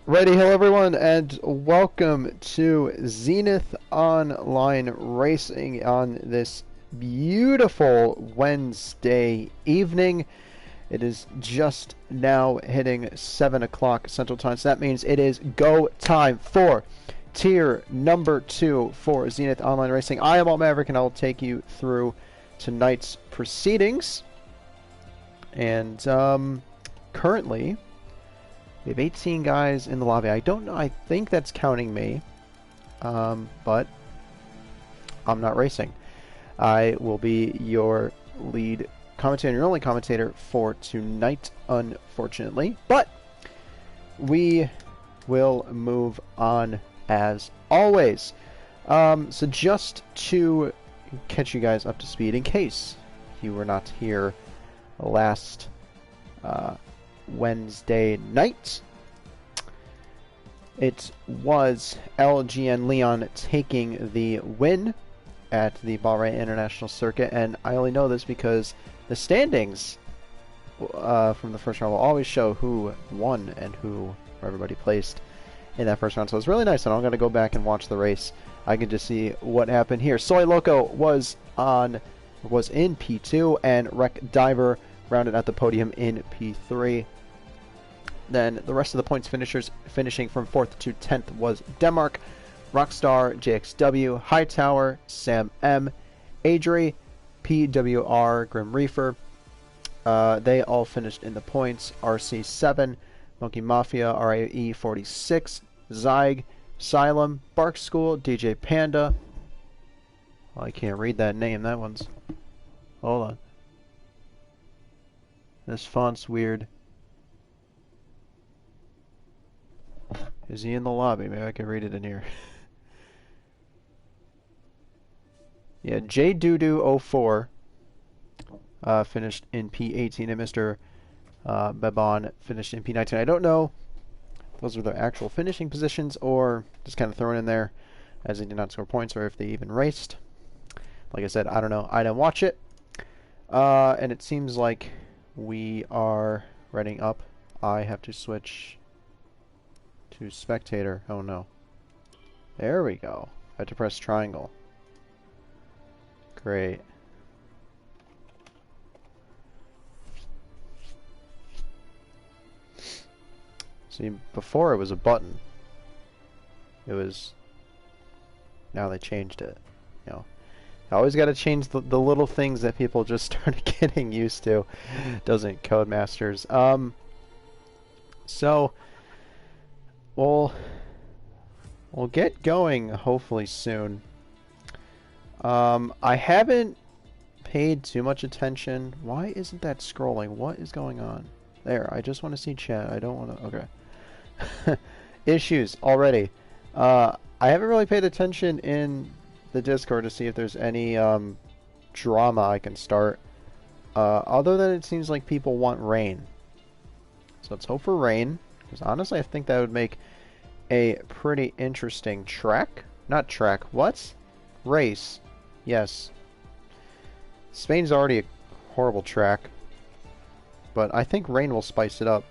Righty, hello everyone, and welcome to Zenith Online Racing on this beautiful Wednesday evening. It is just now hitting 7 o'clock Central Time, so that means it is go time for tier number 2 for Zenith Online Racing. I am Alt Maverick, and I will take you through tonight's proceedings. And currently, we have 18 guys in the lobby. I don't know. I think that's counting me. But I'm not racing. I will be your lead commentator, your only commentator for tonight, unfortunately. But we will move on as always. So just to catch you guys up to speed, in case you were not here last Wednesday night, it was LGN Leon taking the win at the Bahrain International Circuit, and I only know this because the standings from the first round will always show who won and who everybody placed in that first round. So it's really nice, and I'm going to go back and watch the race. I can just see what happened here. Soy Loco was in P2, and Wreck Diver rounded out the podium in P3. Then the rest of the points finishers finishing from 4th to 10th was Denmark, Rockstar, JXW, Hightower, Sam M, Adri, PWR, Grim Reefer. They all finished in the points. RC7, Monkey Mafia, RAE 46, Zyg, Asylum, Bark School, DJ Panda. Well, I can't read that name. That one's... Hold on. This font's weird. Is he in the lobby? Maybe I can read it in here. Yeah, JDoodoo04 finished in P18, and Mr. Babon finished in P19. I don't know if those are their actual finishing positions or just kind of thrown in there as they did not score points, or if they even raced. Like I said, I don't know. I didn't watch it. And it seems like we are running up. I have to switch to spectator. Oh no. There we go. I have to press triangle. Great. See, before it was a button. It was... Now they changed it. You know. I always got to change the little things that people just started getting used to. Doesn't Codemasters. So... We'll get going hopefully soon. I haven't paid too much attention. Why isn't that scrolling? What is going on? There, I just want to see chat. I don't want to... Okay. Issues already. I haven't really paid attention in the Discord to see if there's any drama I can start. Other than it seems like people want rain. So let's hope for rain. Because honestly, I think that would make a pretty interesting track. Not track. What? Race. Yes. Spain's already a horrible track. But I think rain will spice it up.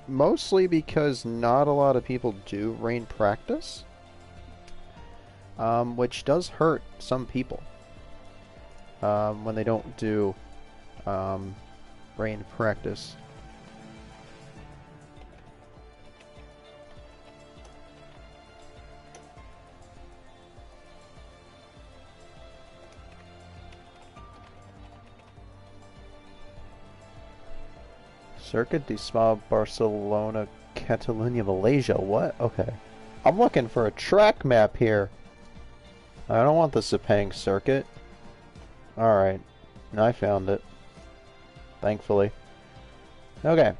Mostly because not a lot of people do rain practice. Which does hurt some people. When they don't do rain practice. Circuit de Spa, Barcelona, Catalunya, Malaysia. What? Okay. I'm looking for a track map here. I don't want the Sepang circuit. Alright. I found it. Thankfully. Okay.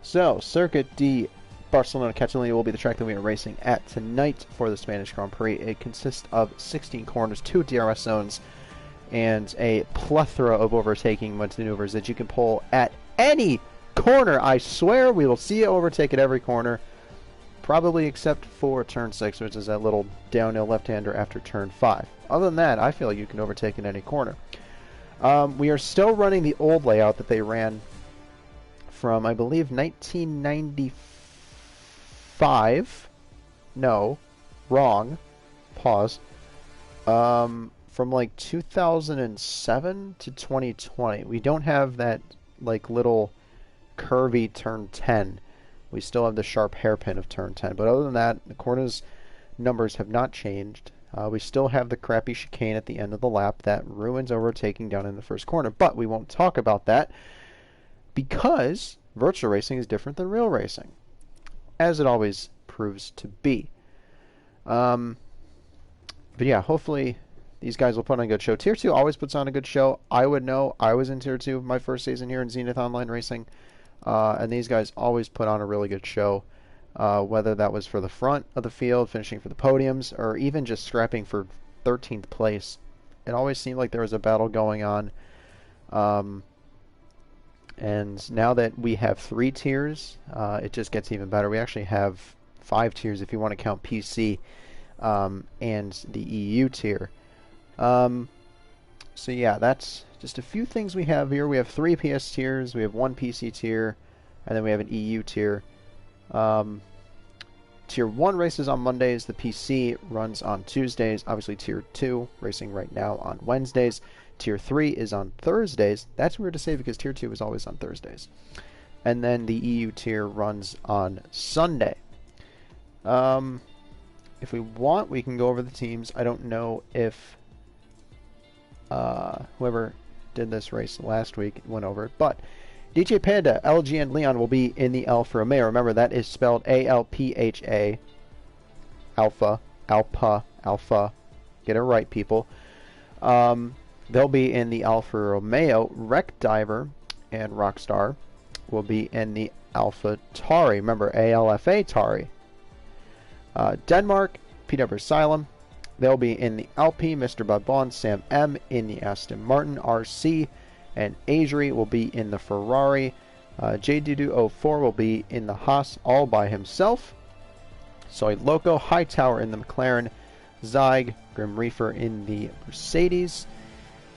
So, Circuit de Barcelona, Catalunya will be the track that we are racing at tonight for the Spanish Grand Prix. It consists of 16 corners, 2 DRS zones, and a plethora of overtaking maneuvers that you can pull at any corner. I swear we will see you overtake at every corner, probably except for turn 6, which is that little downhill left-hander after turn 5. Other than that, I feel you can overtake in any corner. We are still running the old layout that they ran from, I believe, 1995. No, wrong. Pause. From like 2007 to 2020. We don't have that like little curvy turn 10. We still have the sharp hairpin of turn 10. But other than that, the corners numbers have not changed. We still have the crappy chicane at the end of the lap that ruins overtaking down in the first corner. But we won't talk about that because virtual racing is different than real racing, as it always proves to be. But yeah, hopefully these guys will put on a good show. Tier 2 always puts on a good show. I would know. I was in Tier 2 my first season here in Zenith Online Racing. And these guys always put on a really good show. Whether that was for the front of the field, finishing for the podiums, or even just scrapping for 13th place. It always seemed like there was a battle going on. And now that we have 3 tiers, it just gets even better. We actually have 5 tiers if you want to count PC and the EU tier. So yeah, that's just a few things we have here. We have 3 PS tiers, we have 1 PC tier, and then we have an EU tier. Tier 1 races on Mondays, the PC runs on Tuesdays. Obviously Tier 2 racing right now on Wednesdays. Tier 3 is on Thursdays. That's weird to say because Tier 2 is always on Thursdays. And then the EU tier runs on Sunday. If we want, we can go over the teams. I don't know if whoever did this race last week went over it, but DJ Panda, LG, and Leon will be in the Alfa Romeo. Remember, that is spelled A-L-P-H-A. Alpha, Alpha. Get it right, people. They'll be in the Alfa Romeo. Wreck Diver and Rockstar will be in the Alpha Tari. Remember, A-L-F-A Tari. Denmark, PW Asylum. They'll be in the Alpine. Mr. Babon, Sam M. in the Aston Martin RC. And Adri will be in the Ferrari. JDudu04 will be in the Haas all by himself. Soy Loco, Hightower in the McLaren. Zyg, Grim Reaper in the Mercedes.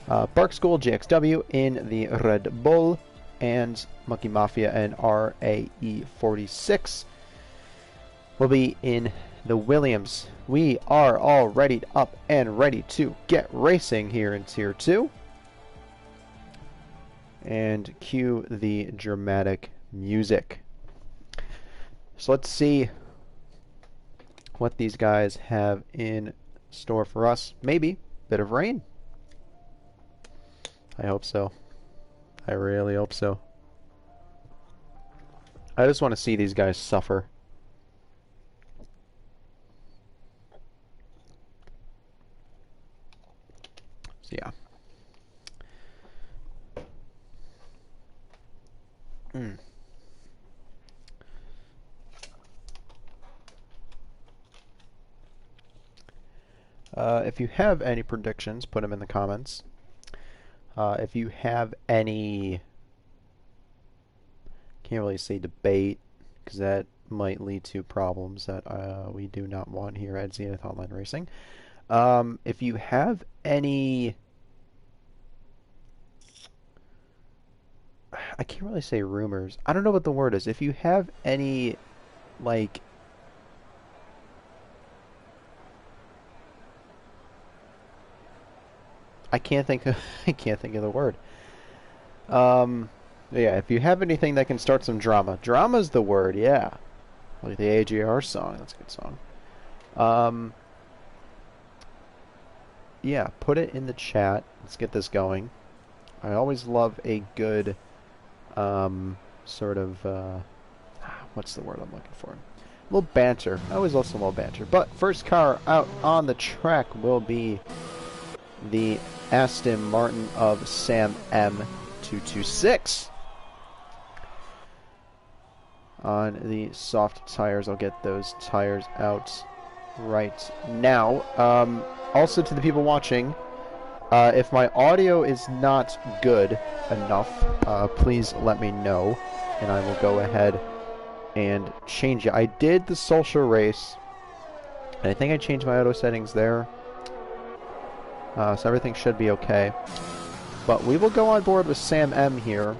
Bark School, JXW in the Red Bull. And Monkey Mafia and RAE46 will be in the Williams. We are all ready up and ready to get racing here in Tier 2. And cue the dramatic music. So let's see what these guys have in store for us. Maybe a bit of rain. I hope so. I really hope so. I just want to see these guys suffer. So yeah. If you have any predictions, put them in the comments. If you have any, can't really say debate, because that might lead to problems that we do not want here at Zenith Online Racing. If you have any, I can't really say rumors. I don't know what the word is. If you have any, like, I can't think of the word. Yeah, if you have anything that can start some drama. Drama's the word, yeah. Like the AJR song, that's a good song. Yeah, put it in the chat. Let's get this going. I always love a good sort of what's the word I'm looking for? A little banter. I always love some little banter. But first car out on the track will be the Aston Martin of Sam M226. On the soft tires, I'll get those tires out right now. Also, to the people watching, if my audio is not good enough, please let me know, and I will go ahead and change it. I did the social race, and I think I changed my auto settings there. So everything should be okay. But we will go on board with Sam M here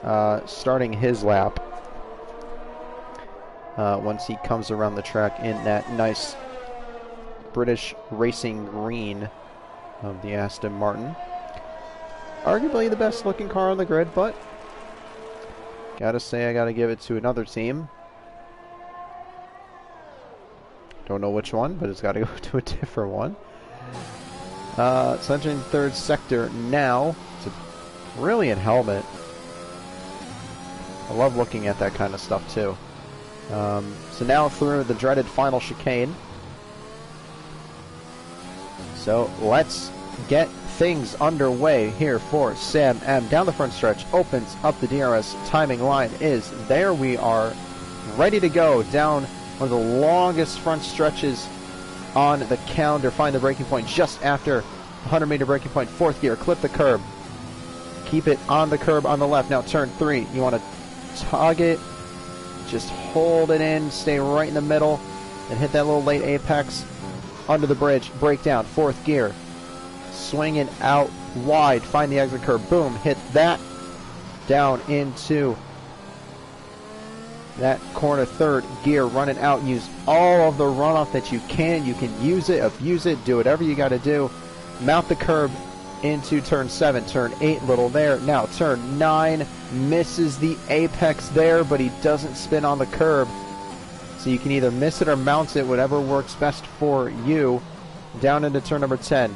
starting his lap once he comes around the track in that nice British racing green of the Aston Martin. Arguably the best looking car on the grid, but gotta say I gotta give it to another team. Don't know which one, but it's gotta go to a different one. It's entering the third sector now. It's a brilliant helmet. I love looking at that kind of stuff too. So now through the dreaded final chicane. So let's get things underway here for Sam M. Down the front stretch, opens up the DRS. Timing line is there. We are ready to go down one of the longest front stretches on the calendar. Find the braking point just after 100-meter braking point. Fourth gear, clip the curb. Keep it on the curb on the left. Now turn 3. You want to tug it. Just hold it in. Stay right in the middle. And hit that little late apex. Under the bridge. Brake down. Fourth gear. Swing it out wide. Find the exit curb. Boom. Hit that. Down into that corner. Third gear. Run it out. Use all of the runoff that you can. You can use it, abuse it, do whatever you got to do. Mount the curb into turn 7. Turn 8. Little there. Now turn 9. Misses the apex there, but he doesn't spin on the curb. So you can either miss it or mount it, whatever works best for you. Down into turn number 10.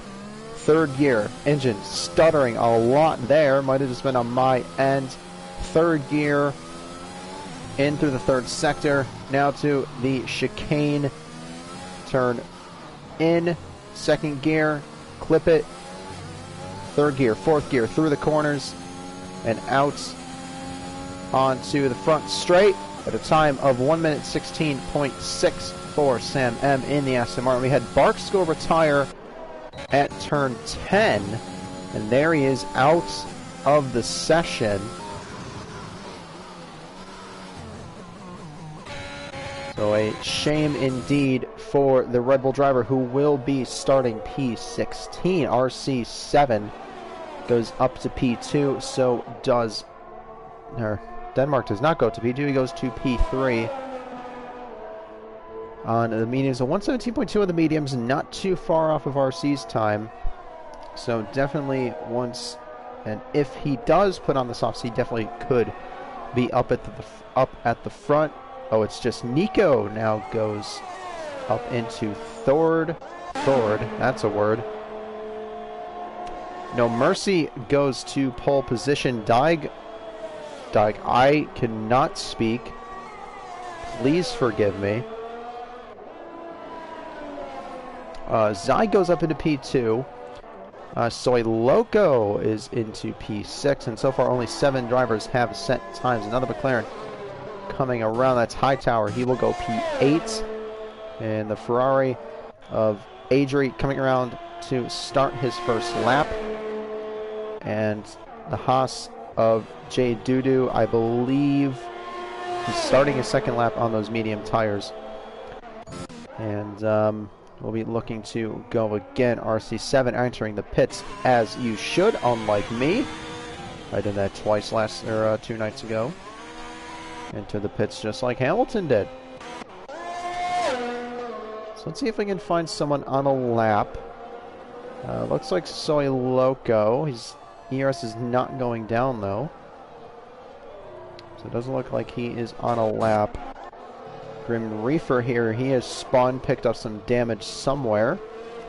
Third gear. Engine stuttering a lot there. Might have just been on my end. Third gear. In through the third sector. Now to the chicane. Turn in. Second gear. Clip it. Third gear. Fourth gear. Through the corners. And out onto the front straight. At a time of 1 minute 16.6 for Sam M in the Aston Martin. We had Barksco retire at turn 10. And there he is out of the session. So a shame indeed for the Red Bull driver who will be starting P16. RC7 goes up to P2, so does... Denmark does not go to P2, he goes to P3 on the mediums. So 117.2 on the mediums, not too far off of RC's time. So definitely once, and if he does put on the softs, he definitely could be up at the front. Oh, it's just Nico now goes up into Thord, that's a word. No Mercy goes to pole position. Daig, I cannot speak. Please forgive me. Zai goes up into P2. Soy Loco is into P6. And so far only 7 drivers have set times. Another McLaren coming around. That's Hightower. He will go P8. And the Ferrari of Adri coming around to start his first lap. And the Haas of Jay Dudu, I believe he's starting his second lap on those medium tires. And we'll be looking to go again. RC7 entering the pits as you should, unlike me. I did that twice 2 nights ago. Into the pits just like Hamilton did. So let's see if we can find someone on a lap. Looks like Soy Loco. His ERS is not going down though. So it doesn't look like he is on a lap. Grim Reefer here, he has spun, picked up some damage somewhere.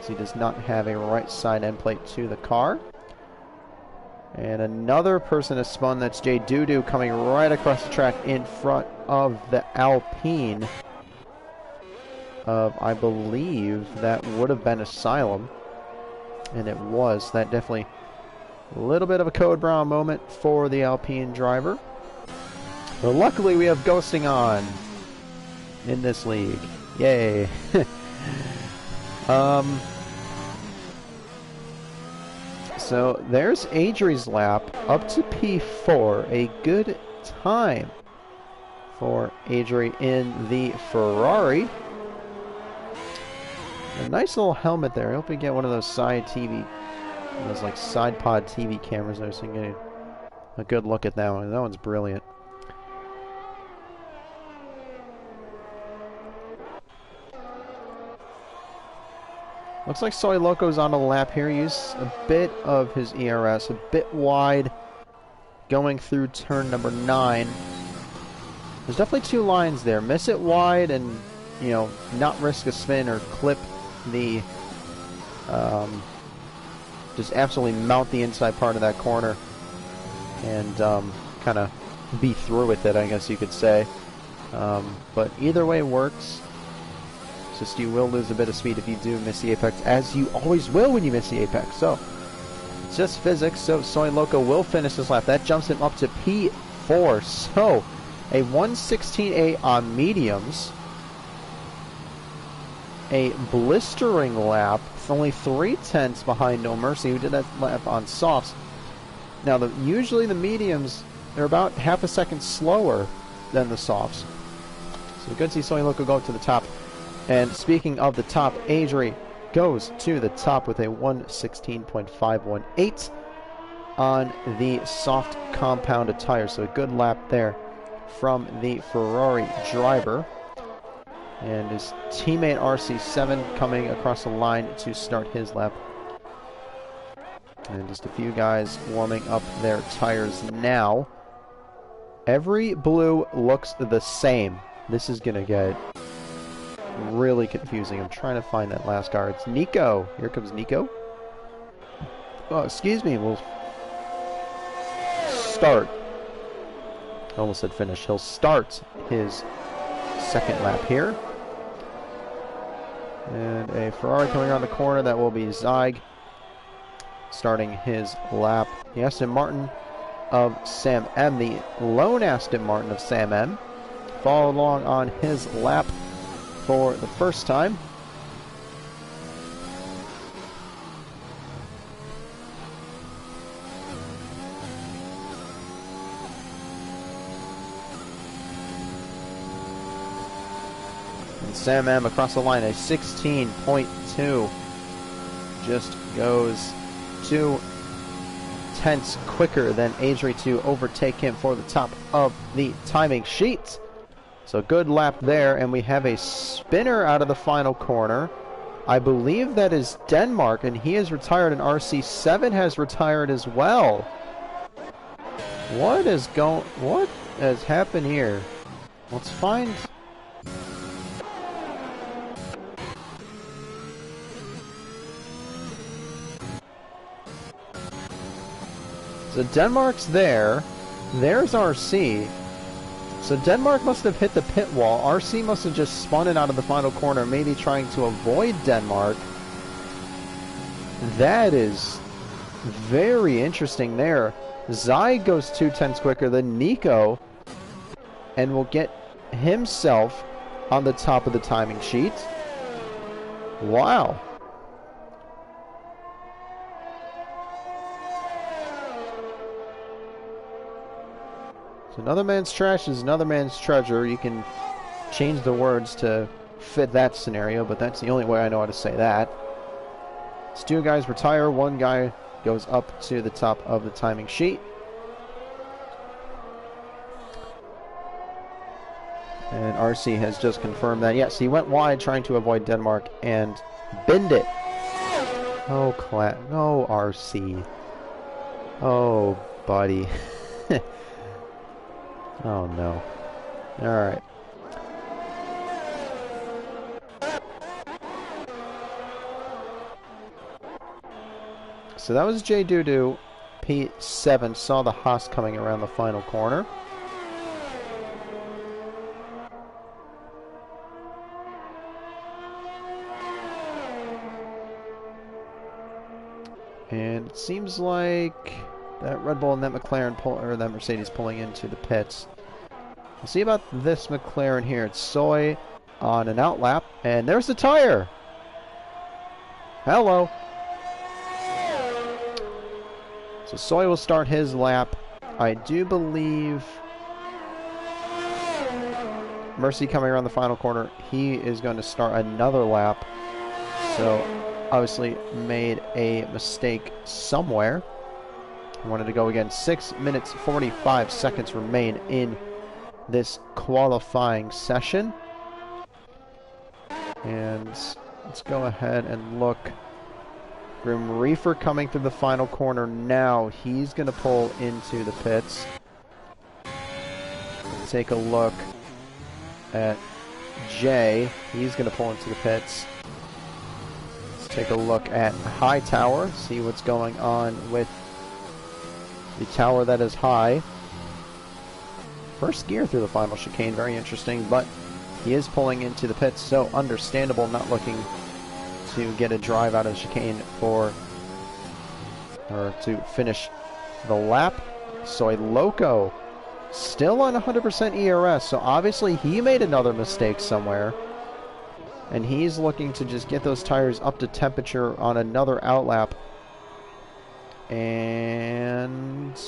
So he does not have a right side end plate to the car. And another person has spun, that's Jay Dudu coming right across the track in front of the Alpine of, I believe, that would have been Asylum. And it was. That definitely a little bit of a Code Brown moment for the Alpine driver. But luckily we have ghosting on in this league. Yay. So there's Adri's lap up to P4. A good time for Adri in the Ferrari. A nice little helmet there. I hope we get one of those side TV, those like side pod TV cameras I was thinking. a good look at that one. That one's brilliant. Looks like Soy Loco's on a lap here. He's a bit of his ERS, a bit wide, going through turn number 9. There's definitely two lines there. Miss it wide and, you know, not risk a spin or clip the, just absolutely mount the inside part of that corner and kind of be through with it, I guess you could say. But either way works. Just you will lose a bit of speed if you do miss the apex, as you always will when you miss the apex. So it's just physics. So Soy Loco will finish this lap. That jumps him up to P4. So a 1:16.8 on mediums, a blistering lap. It's only 3/10 behind No Mercy, who did that lap on softs. Now usually the mediums, they're about half a second slower than the softs. So good to see Soy Loco go to the top. And speaking of the top, Adri goes to the top with a 1:16.518 on the soft compounded tires. So a good lap there from the Ferrari driver. And his teammate RC7 coming across the line to start his lap. And just a few guys warming up their tires now. Every blue looks the same. This is going to get really confusing. I'm trying to find that last car. It's Nico. Here comes Nico. Oh, excuse me. We'll start. I almost said finish. He'll start his second lap here. And a Ferrari coming around the corner. That will be Zyg starting his lap. The Aston Martin of Sam M. The lone Aston Martin of Sam M. Followed along on his lap for the first time. And Sam M across the line, a 16.2. Just goes 2/10 quicker than Adri to overtake him for the top of the timing sheet. So good lap there, and we have a spinner out of the final corner. I believe that is Denmark, and he is retired, and RC7 has retired as well. What has happened here? Let's find... So Denmark's there. There's RC. So Denmark must have hit the pit wall. RC must have just spun it out of the final corner, maybe trying to avoid Denmark. That is very interesting there. Zai goes 2/10 quicker than Nico and will get himself on the top of the timing sheet. Wow. So another man's trash is another man's treasure. You can change the words to fit that scenario, but that's the only way I know how to say that. So two guys retire, one guy goes up to the top of the timing sheet. And RC has just confirmed that. Yes, he went wide trying to avoid Denmark and binned it. Oh, no, RC. Oh, buddy. Oh no. Alright. So that was J Doodoo. P7 saw the Haas coming around the final corner. And it seems like that Red Bull and that McLaren or that Mercedes pulling into the pits. We'll see about this McLaren here. It's Soy on an out lap, and there's the tire. Hello. So Soy will start his lap. I do believe Mercy coming around the final corner. He is going to start another lap. So obviously made a mistake somewhere. Wanted to go again. 6 minutes 45 seconds remain in this qualifying session. And let's go ahead and look. Grim Reefer coming through the final corner now. He's going to pull into the pits. Let's take a look at Jay. He's going to pull into the pits. Let's take a look at Hightower. See what's going on with the tower that is high. First gear through the final chicane. Very interesting, but he is pulling into the pits, so understandable, not looking to get a drive out of the chicane or to finish the lap. Soy Loco still on 100% ERS, so obviously he made another mistake somewhere, and he's looking to just get those tires up to temperature on another outlap. And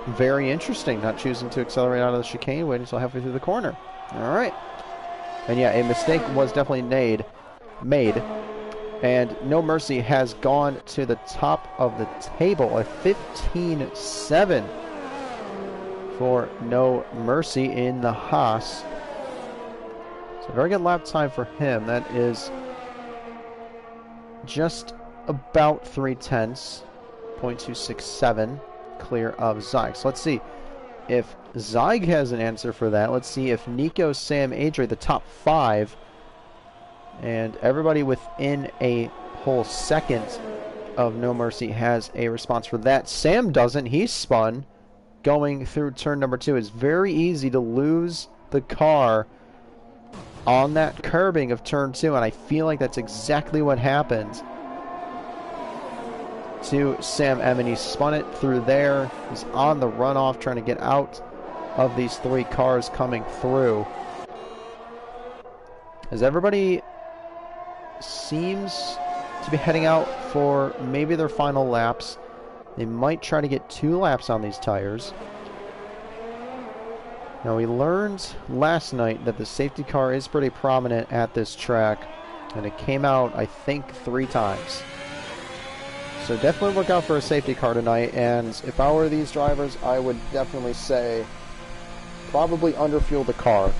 very interesting, not choosing to accelerate out of the chicane, waiting until halfway through the corner. All right. And yeah, a mistake was definitely made. And No Mercy has gone to the top of the table, a 15.7 for No Mercy in the Haas. So very good lap time for him. That is just about 3/10, 0.267 clear of Zyg. So let's see if Zyg has an answer for that. Let's see if Nico, Sam, Adri, the top 5, and everybody within a whole second of No Mercy has a response for that. Sam doesn't. He's spun going through turn number 2. It's very easy to lose the car on that curbing of turn 2, and I feel like that's exactly what happened to Sam M, and he spun it through there. He's on the runoff trying to get out of these 3 cars coming through, as everybody seems to be heading out for maybe their final laps. They might try to get 2 laps on these tires. Now, we learned last night that the safety car is pretty prominent at this track, and it came out, I think, 3 times. So definitely look out for a safety car tonight, and if I were these drivers, I would definitely say probably underfuel the car.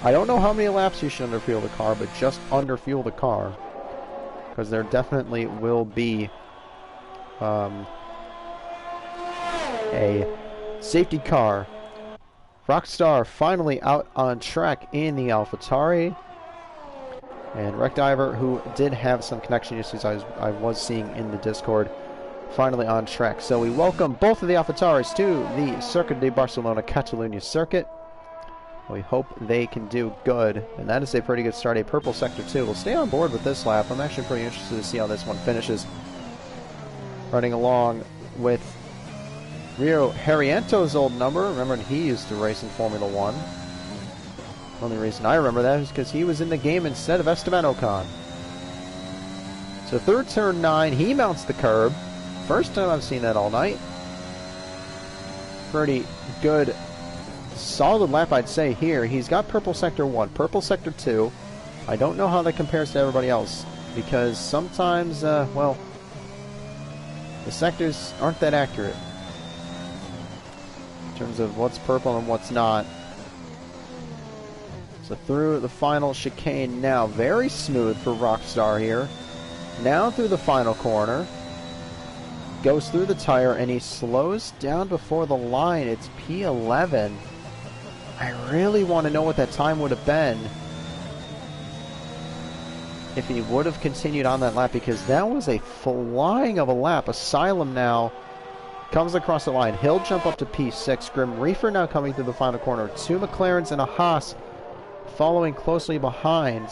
I don't know how many laps you should underfuel the car, but just underfuel the car, because there definitely will be a safety car. Rockstar finally out on track in the AlphaTauri. And Wreckdiver, who did have some connection issues I was seeing in the Discord, finally on track. So we welcome both of the AlphaTauris to the Circuit de Barcelona Catalunya circuit. We hope they can do good, and that is a pretty good start. A purple sector 2. We'll stay on board with this lap. I'm actually pretty interested to see how this one finishes. Running along with Rio Harriento's old number. Remember, he used to race in Formula 1. The only reason I remember that is because he was in the game instead of Esteban Ocon. So through turn 9, he mounts the curb. First time I've seen that all night. Pretty good, solid lap, I'd say, here. He's got purple sector 1, purple sector 2. I don't know how that compares to everybody else, because sometimes, well, the sectors aren't that accurate in terms of what's purple and what's not. So through the final chicane now. Very smooth for Rockstar here. Now through the final corner. Goes through the tire, and he slows down before the line. It's P11. I really want to know what that time would have been if he would have continued on that lap, because that was a flying of a lap. Asylum now comes across the line. He'll jump up to P6. Grim Reefer now coming through the final corner. 2 McLarens and a Haas following closely behind.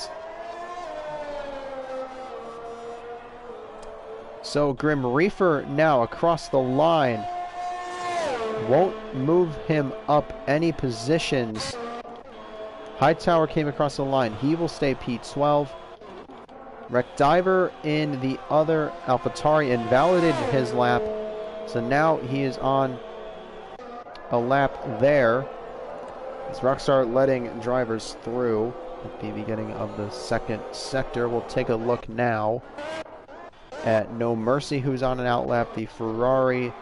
So Grim Reefer now across the line. Won't move him up any positions. Hightower came across the line. He will stay P12. Wreckdiver in the other AlphaTauri invalidated his lap. So now he is on a lap there. As Rockstar letting drivers through at the beginning of the second sector. We'll take a look now at No Mercy, who's on an outlap. The Ferrari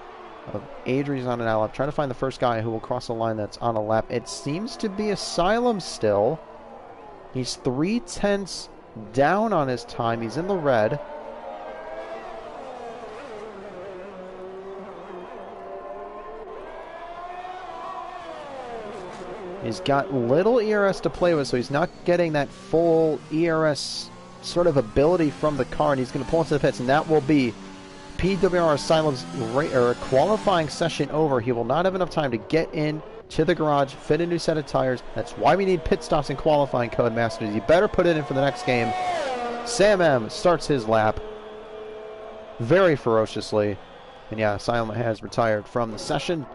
of Adri's on an outlap. Trying to find the first guy who will cross the line that's on a lap. It seems to be Asylum still. He's 3/10 down on his time. He's in the red. He's got little ERS to play with, so he's not getting that full ERS sort of ability from the car, and he's going to pull into the pits, and that will be PWR Asylum's qualifying session over. He will not have enough time to get in to the garage, fit a new set of tires. That's why we need pit stops and qualifying, Codemasters. You better put it in for the next game. Sam M starts his lap very ferociously, and yeah, Asylum has retired from the session.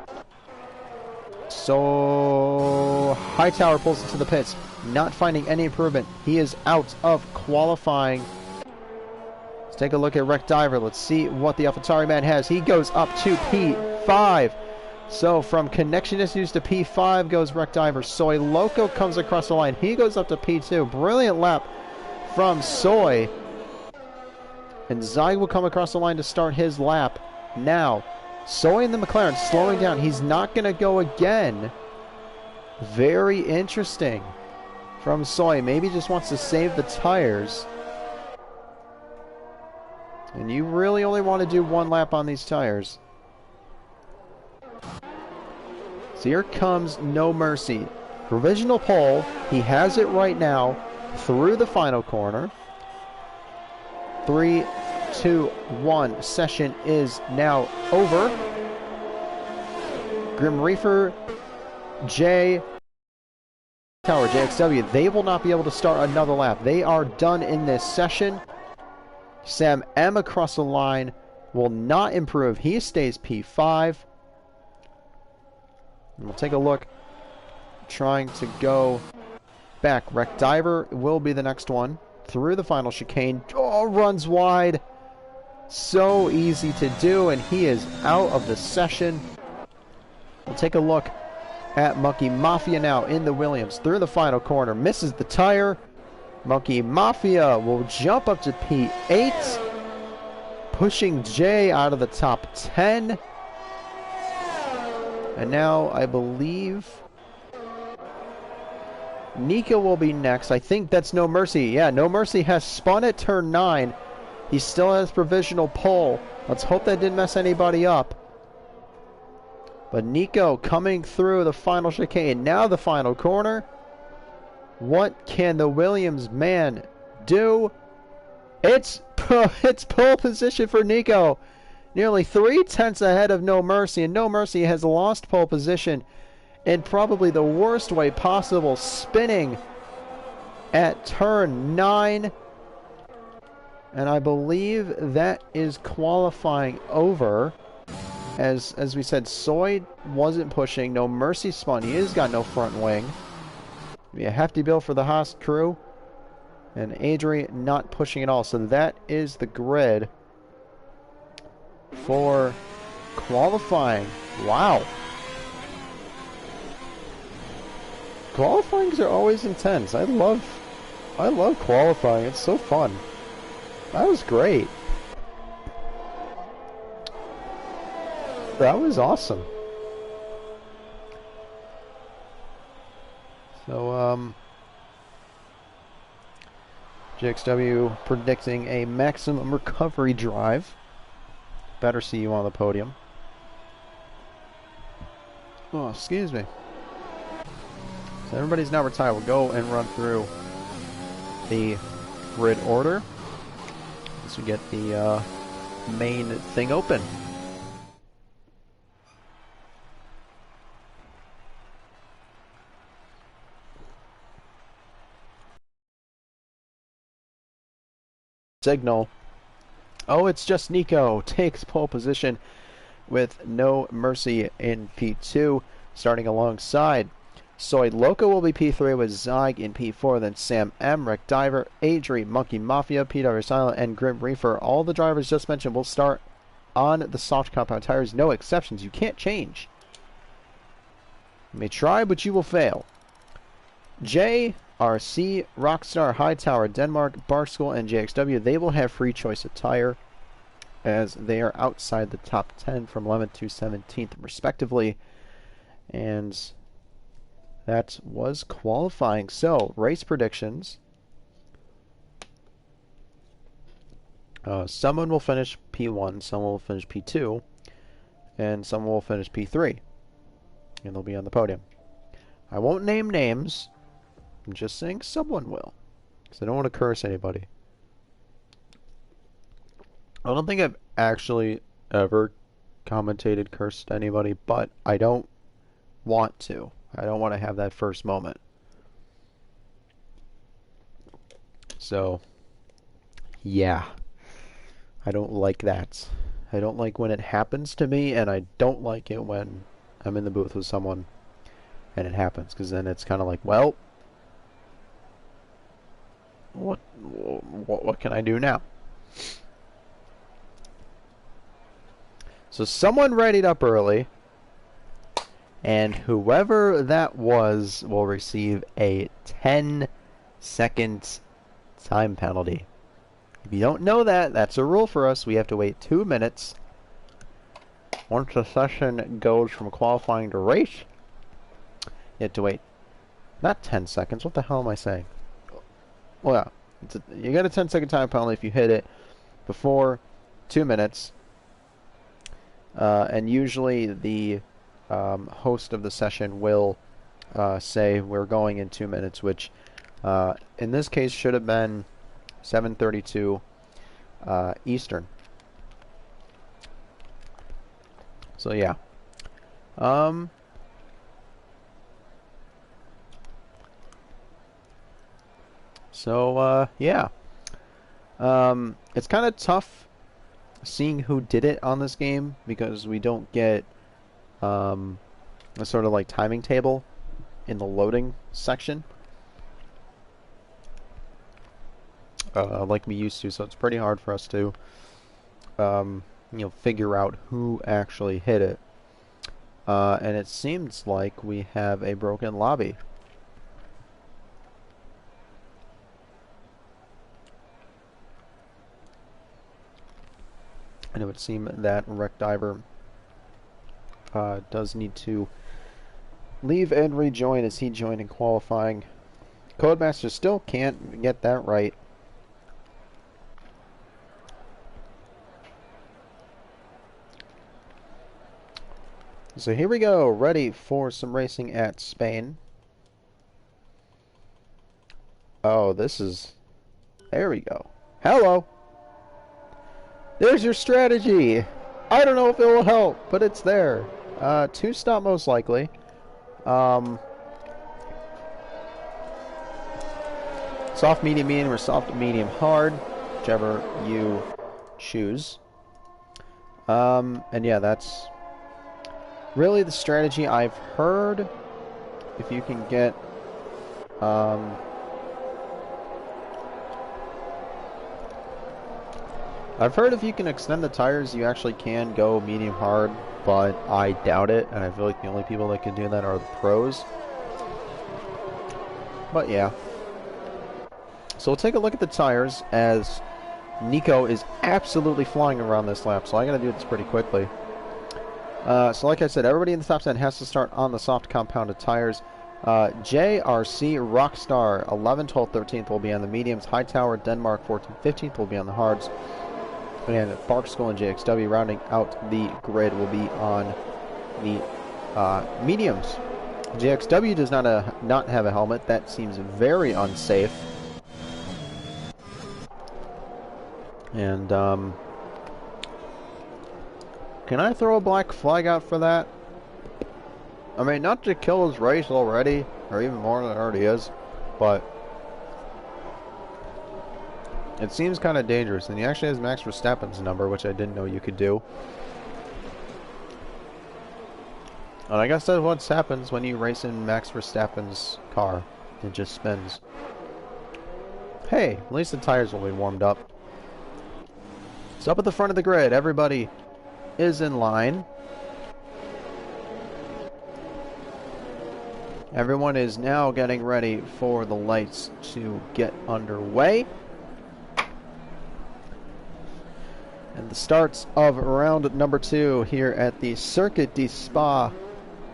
So Hightower pulls into the pits, not finding any improvement. He is out of qualifying. Let's take a look at Wreck Diver. Let's see what the AlphaTauri man has. He goes up to P5. So from connection issues to P5 goes Wreck Diver. Soy Loco comes across the line. He goes up to P2. Brilliant lap from Soy. And Zyg will come across the line to start his lap now. Soy in the McLaren slowing down. He's not going to go again. Very interesting from Soy. Maybe just wants to save the tires. And you really only want to do one lap on these tires. So here comes No Mercy. Provisional pole. He has it right now through the final corner. 3, 2, 1. Session is now over. Grim Reefer, J Tower, JXW, they will not be able to start another lap. They are done in this session. Sam M across the line will not improve. He stays P5. And we'll take a look. Trying to go back. Wreck Diver will be the next one. Through the final chicane. Oh, runs wide. So easy to do, and he is out of the session. We'll take a look at Monkey Mafia now in the Williams. Through the final corner. Misses the tire. Monkey Mafia will jump up to P8. Pushing Jay out of the top 10. And now I believe Nico will be next. I think that's No Mercy. Yeah, No Mercy has spun at turn 9. He still has provisional pole. Let's hope that didn't mess anybody up. But Nico coming through the final chicane. Now the final corner. What can the Williams man do? It's pole position for Nico. Nearly 3/10 ahead of No Mercy. And No Mercy has lost pole position in probably the worst way possible. Spinning at turn 9. And I believe that is qualifying over. As we said, Soy wasn't pushing. No Mercy spun. He has got no front wing. Be a hefty bill for the Haas crew. And Adri not pushing at all. So that is the grid for qualifying. Wow. Qualifyings are always intense. I love qualifying. It's so fun. That was great. That was awesome. So, JXW predicting a maximum recovery drive. Better see you on the podium. Oh, excuse me. So everybody's now retired. We'll go and run through the grid order as we get the main thing open. Signal. Oh, it's just Nico. Takes pole position with No Mercy in P2. Starting alongside Soy Loco will be P3 with Zyg in P4. Then Sam M, Wreck Diver, Adri, Monkey Mafia, PW Silent, and Grim Reefer. All the drivers just mentioned will start on the soft compound tires. No exceptions. You can't change. You may try, but you will fail. J, RC, Rockstar, Hightower, Denmark, Barstool, and JXW, they will have free choice of tire. as they are outside the top 10 from 11th to 17th, respectively. And that was qualifying. So, race predictions. Someone will finish P1, someone will finish P2, and someone will finish P3. And they'll be on the podium. I won't name names. I'm just saying someone will. Because I don't want to curse anybody. I don't think I've actually ever commentated cursed anybody, but I don't want to. I don't want to have that first moment. So, yeah. I don't like that. I don't like when it happens to me, and I don't like it when I'm in the booth with someone and it happens, because then it's kind of like, well, what can I do now? So someone readied up early, and whoever that was will receive a 10-second time penalty. If you don't know that, that's a rule for us. We have to wait 2 minutes. Once the session goes from qualifying to race, you have to wait, not 10 seconds, what the hell am I saying? Well, yeah, you get a 10-second time penalty if you hit it before 2 minutes. And usually the host of the session will say we're going in 2 minutes, which in this case should have been 7:32 Eastern. So yeah. Yeah. It's kind of tough seeing who did it on this game because we don't get a sort of like timing table in the loading section like we used to, so it's pretty hard for us to figure out who actually hit it. And it seems like we have a broken lobby. And it would seem that Wreck Diver does need to leave and rejoin as he joined in qualifying. Codemaster still can't get that right. So here we go, ready for some racing at Spain. Oh, this is... There we go. Hello! There's your strategy! I don't know if it will help, but it's there. Two-stop most likely. Soft, medium, medium, or soft, medium, hard. Whichever you choose. And yeah, that's really the strategy I've heard. If you can get... I've heard if you can extend the tires, you actually can go medium hard, but I doubt it, and I feel like the only people that can do that are the pros. But yeah. So we'll take a look at the tires, as Nico is absolutely flying around this lap, so I gotta do this pretty quickly. So like I said, everybody in the top 10 has to start on the soft compounded tires. JRC Rockstar 11, 12, 13th will be on the mediums. Hightower, Denmark 14, 15th will be on the hards. And Bark School and JXW rounding out the grid will be on the mediums. JXW does not have a helmet. That seems very unsafe. And can I throw a black flag out for that? I mean, not to kill his race already, or even more than it already is, but it seems kind of dangerous. And he actually has Max Verstappen's number, which I didn't know you could do. And I guess that's what happens when you race in Max Verstappen's car. It just spins. Hey, at least the tires will be warmed up. So up at the front of the grid, everybody is in line. Everyone is now getting ready for the lights to get underway. And the starts of round number 2 here at the Circuit de Spa.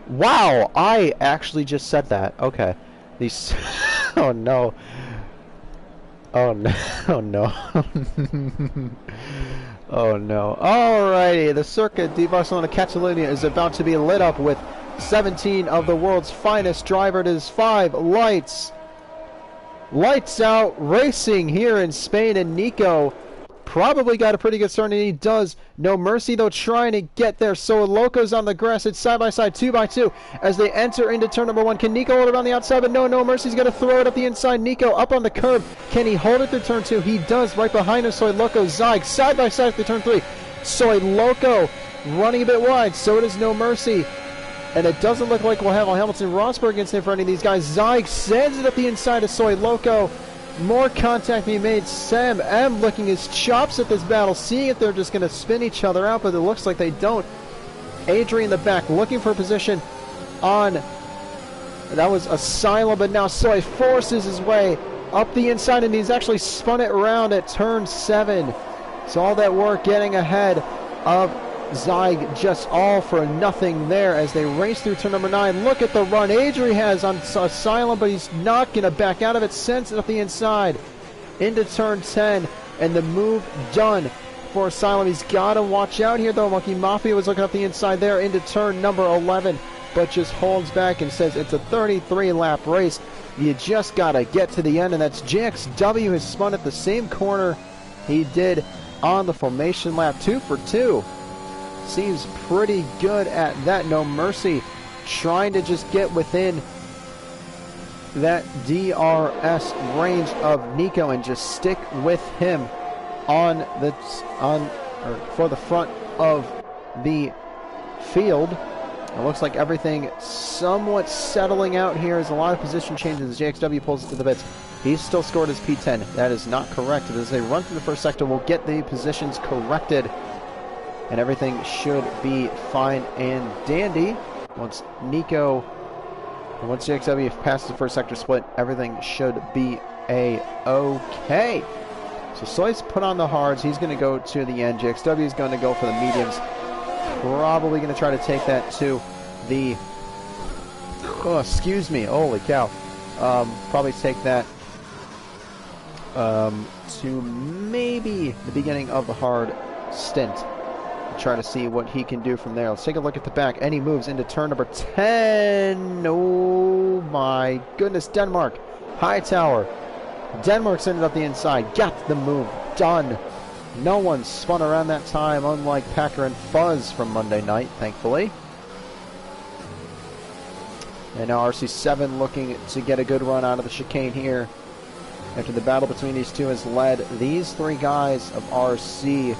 Wow, I actually just said that. Okay. These. Oh no. Oh no. Oh no. Oh no. Alrighty, the Circuit de Barcelona Catalunya is about to be lit up with 17 of the world's finest driver. It is 5 lights. Lights out racing here in Spain, and Nico probably got a pretty good start, and he does. No Mercy, though, trying to get there. So Loco's on the grass. It's side by side, 2 by 2, as they enter into turn number 1. Can Nico hold it on the outside? But no Mercy's going to throw it up the inside. Nico up on the curb. Can he hold it through turn 2? He does. Right behind him, Soy Loco, Zyg, side by side through turn 3. Soy Loco running a bit wide. So does No Mercy. And it doesn't look like we'll have a Hamilton-Rosberg incident for any of these guys. Zyg sends it up the inside of Soy Loco. More contact being made. Sam M looking his chops at this battle, seeing if they're just going to spin each other out, but it looks like they don't. Adrian in the back looking for a position on... That was Asylum, but now Soy forces his way up the inside, and he's actually spun it around at turn 7. So all that work getting ahead of Zyg, just all for nothing there as they race through turn number 9. Look at the run Adri has on Asylum, but he's not going to back out of it. Sends it up the inside into turn 10, and the move done for Asylum. He's got to watch out here, though. Monkey Mafia was looking up the inside there into turn number 11, but just holds back and says it's a 33-lap race. You just got to get to the end, and that's JXW has spun at the same corner he did on the formation lap. 2 for 2. Seems pretty good at that. No Mercy trying to just get within that DRS range of Nico and just stick with him for the front of the field. It looks like everything somewhat settling out here as a lot of position changes. JXW pulls it to the bits. He's still scored his P10. That is not correct. As they run through the first sector, we'll get the positions corrected, and everything should be fine and dandy. Once JXW passes the first sector split, everything should be a-okay. So Soy's put on the hards. He's going to go to the end. JXW is going to go for the mediums. Probably going to try to take that to the... Oh, excuse me. Holy cow. Probably take that to maybe the beginning of the hard stint. Try to see what he can do from there. Let's take a look at the back, and he moves into turn number 10. Oh my goodness, Denmark. Hightower. Denmark sent it up the inside. Got the move done. No one spun around that time, unlike Packer and Fuzz from Monday night, thankfully. And now RC7 looking to get a good run out of the chicane here. After the battle between these two has led these 3 guys of RC,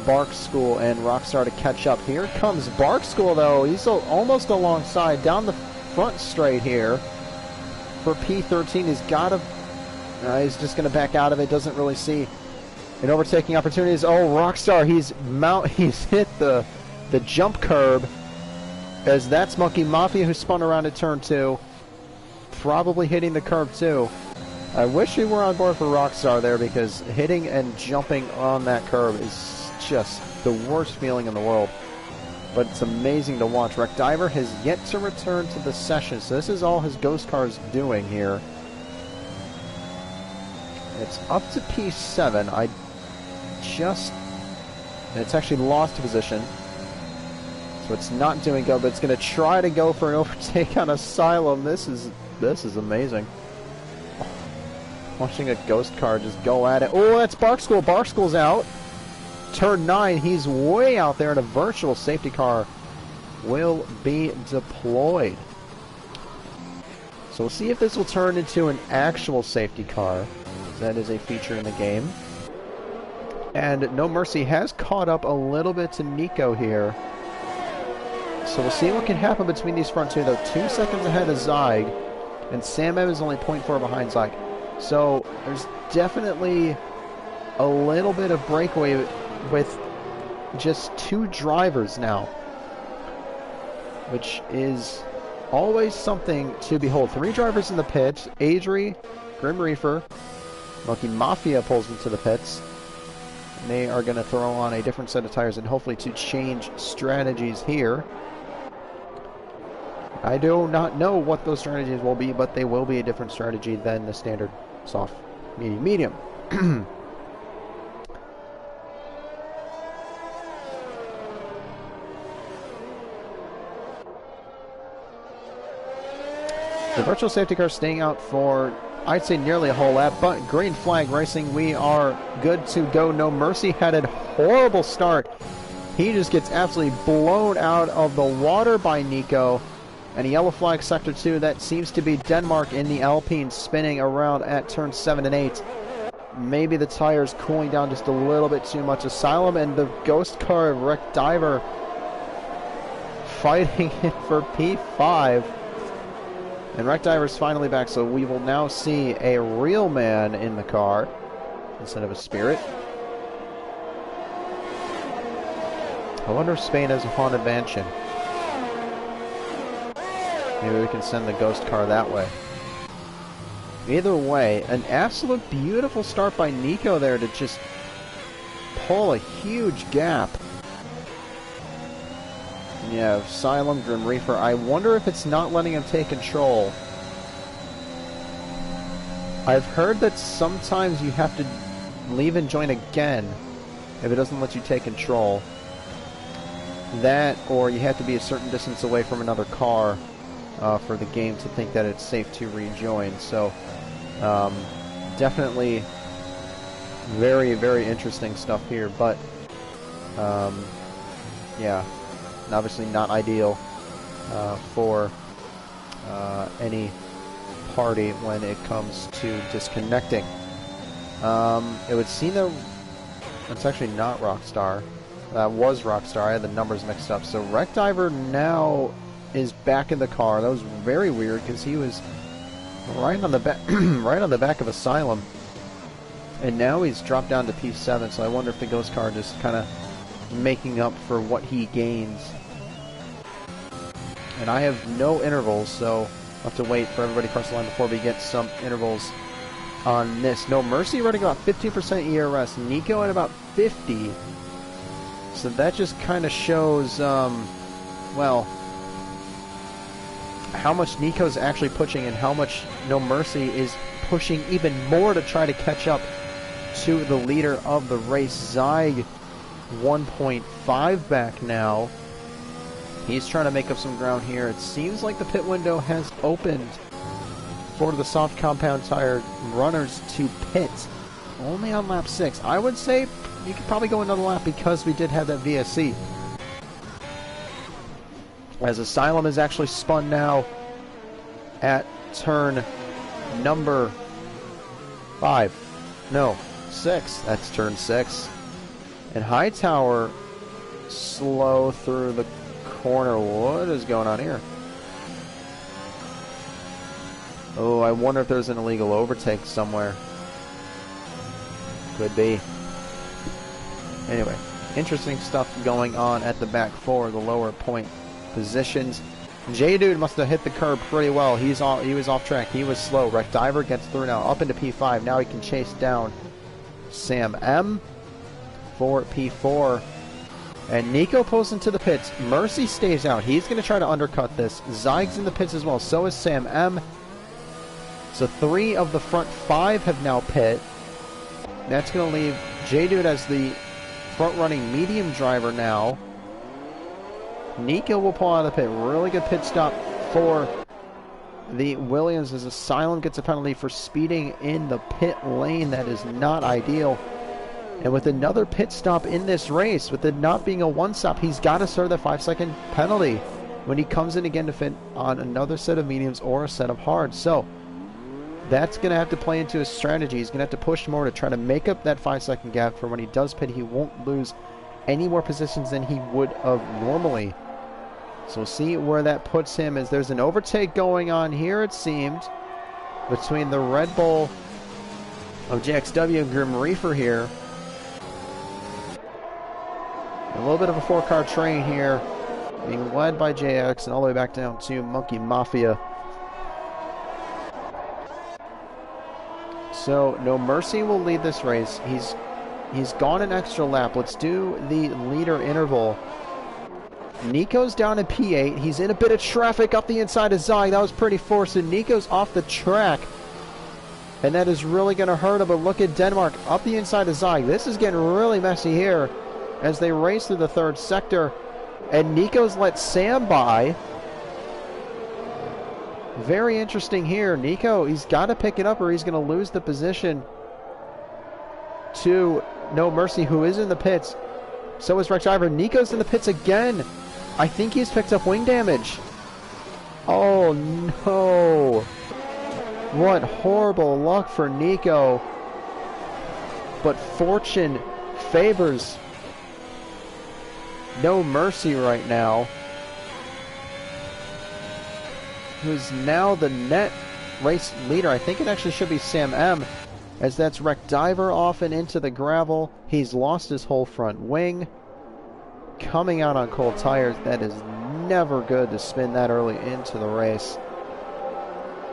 Bark School and Rockstar, to catch up. Here comes Bark School, though. He's almost alongside down the front straight here for P13. He's got to... he's just going to back out of it. Doesn't really see an overtaking opportunities. Oh, Rockstar, he's hit the jump curb, as that's Monkey Mafia who spun around at turn 2. Probably hitting the curb too. I wish we were on board for Rockstar there, because hitting and jumping on that curb is just the worst feeling in the world. But it's amazing to watch. Wreck Diver has yet to return to the session, so this is all his ghost car is doing here. It's up to P7. It's actually lost position, so it's not doing good, but it's going to try to go for an overtake on Asylum. This is amazing. Watching a ghost car just go at it. Oh, that's Bark School. Bark School's out. Turn 9, he's way out there, and a virtual safety car will be deployed. So we'll see if this will turn into an actual safety car. That is a feature in the game. And No Mercy has caught up a little bit to Nico here. So we'll see what can happen between these front two, though. 2 seconds ahead of Zyg, and Sam M is only 0.4 behind Zyg. So there's definitely a little bit of breakaway with just 2 drivers now, which is always something to behold. 3 drivers in the pits. Adri, Grim Reaper, Monkey Mafia pulls into the pits. they are going to throw on a different set of tires and hopefully to change strategies here. I do not know what those strategies will be, but they will be a different strategy than the standard soft, medium, medium. The virtual safety car staying out for, I'd say, nearly a whole lap, but green flag racing, we are good to go. No Mercy had a horrible start. He just gets absolutely blown out of the water by Nico. And a yellow flag sector 2, that seems to be Denmark in the Alpine, spinning around at turn 7 and 8. Maybe the tires cooling down just a little bit too much. Asylum and the ghost car of Wreck Diver fighting it for P5. And Wreck Diver's finally back, so we will now see a real man in the car instead of a spirit. I wonder if Spain has a haunted mansion. Maybe we can send the ghost car that way. Either way, an absolute beautiful start by Nico there to just pull a huge gap. Yeah, Asylum, Grim Reaper. I wonder if it's not letting him take control. I've heard that sometimes you have to leave and join again if it doesn't let you take control. That, or you have to be a certain distance away from another car for the game to think that it's safe to rejoin. So, definitely very, very interesting stuff here. But, yeah. Obviously not ideal for any party when it comes to disconnecting. It would seem that it's actually not Rockstar. That was Rockstar. I had the numbers mixed up. So Wreck Diver now is back in the car. That was very weird because he was right on the back, right on the back of Asylum, and now he's dropped down to P7. So I wonder if the ghost car just kind of making up for what he gains. And I have no intervals, so I'll have to wait for everybody across the line before we get some intervals on this. No Mercy running about 15% ERS. Nico at about 50. So that just kind of shows, well, how much Nico's actually pushing and how much No Mercy is pushing even more to try to catch up to the leader of the race. Zyg 1.5 back now. He's trying to make up some ground here. It seems like the pit window has opened for the soft compound tire runners to pit only on lap 6. I would say you could probably go another lap because we did have that VSC. As Asylum is actually spun now at turn number 5. No, 6. That's turn 6. And Hightower slow through the corner. What is going on here? Oh, I wonder if there's an illegal overtake somewhere. Could be. Anyway, interesting stuff going on at the back for the lower point positions. J-Dude must have hit the curb pretty well. He was off track. He was slow. Wreck Diver gets through now, up into P5. Now he can chase down Sam M for P4. And Nico pulls into the pits. Mercy stays out. He's going to try to undercut this. Zyg's in the pits as well. So is Sam M. So 3 of the front 5 have now pit. That's going to leave J-Dude as the front-running medium driver now. Nico will pull out of the pit. Really good pit stop for the Williams as Asylum gets a penalty for speeding in the pit lane. That is not ideal. And with another pit stop in this race, with it not being a one-stop, he's got to serve that 5-second penalty when he comes in again to fit on another set of mediums or a set of hards. So that's going to have to play into his strategy. He's going to have to push more to try to make up that 5-second gap for when he does pit. He won't lose any more positions than he would have normally. So we'll see where that puts him, as there's an overtake going on here, it seemed, between the Red Bull of JXW and Grim Reaper here. A little bit of a 4-car train here, being led by JX and all the way back down to Monkey Mafia. So No Mercy will lead this race. He's He's gone an extra lap. Let's do the leader interval. Nico's down in P8. He's in a bit of traffic up the inside of Zog. That was pretty forced. And Nico's off the track. And that is really going to hurt him. But look at Denmark up the inside of Zog. This is getting really messy here as they race through the third sector. And Nico's let Sam by. Very interesting here. Nico, he's got to pick it up or he's going to lose the position to No Mercy, who is in the pits. So is Rex Driver. Nico's in the pits again. I think he's picked up wing damage. Oh no. What horrible luck for Nico. But fortune favors No Mercy right now, who's now the net race leader. I think it actually should be Sam M, as that's Wreck Diver off and into the gravel. He's lost his whole front wing. Coming out on cold tires, that is never good to spin that early into the race.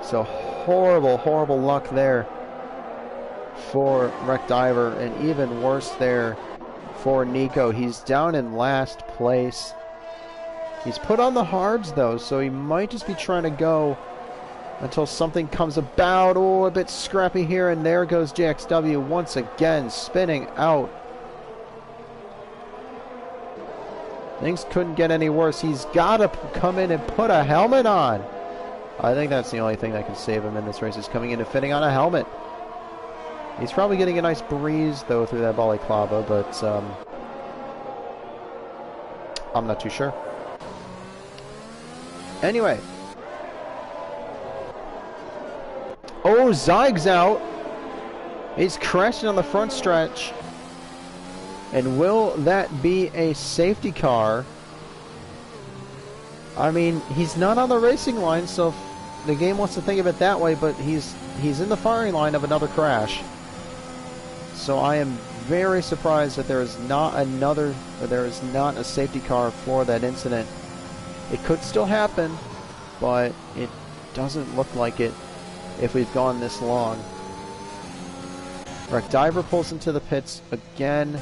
So horrible, horrible luck there for Wreck Diver, and even worse there for Nico. He's down in last place. He's put on the hards though, so he might just be trying to go until something comes about. Oh, a bit scrappy here, and there goes JXW once again, spinning out. Things couldn't get any worse. He's got to come in and put a helmet on. I think that's the only thing that can save him in this race, is coming in and fitting on a helmet. He's probably getting a nice breeze, though, through that balaclava, but I'm not too sure. Anyway. Oh, Zyg's out. He's crashing on the front stretch. And will that be a safety car? I mean, he's not on the racing line, so if the game wants to think of it that way, but he's in the firing line of another crash. So I am very surprised that there is not a safety car for that incident. It could still happen, but it doesn't look like it if we've gone this long. Wreck Diver pulls into the pits again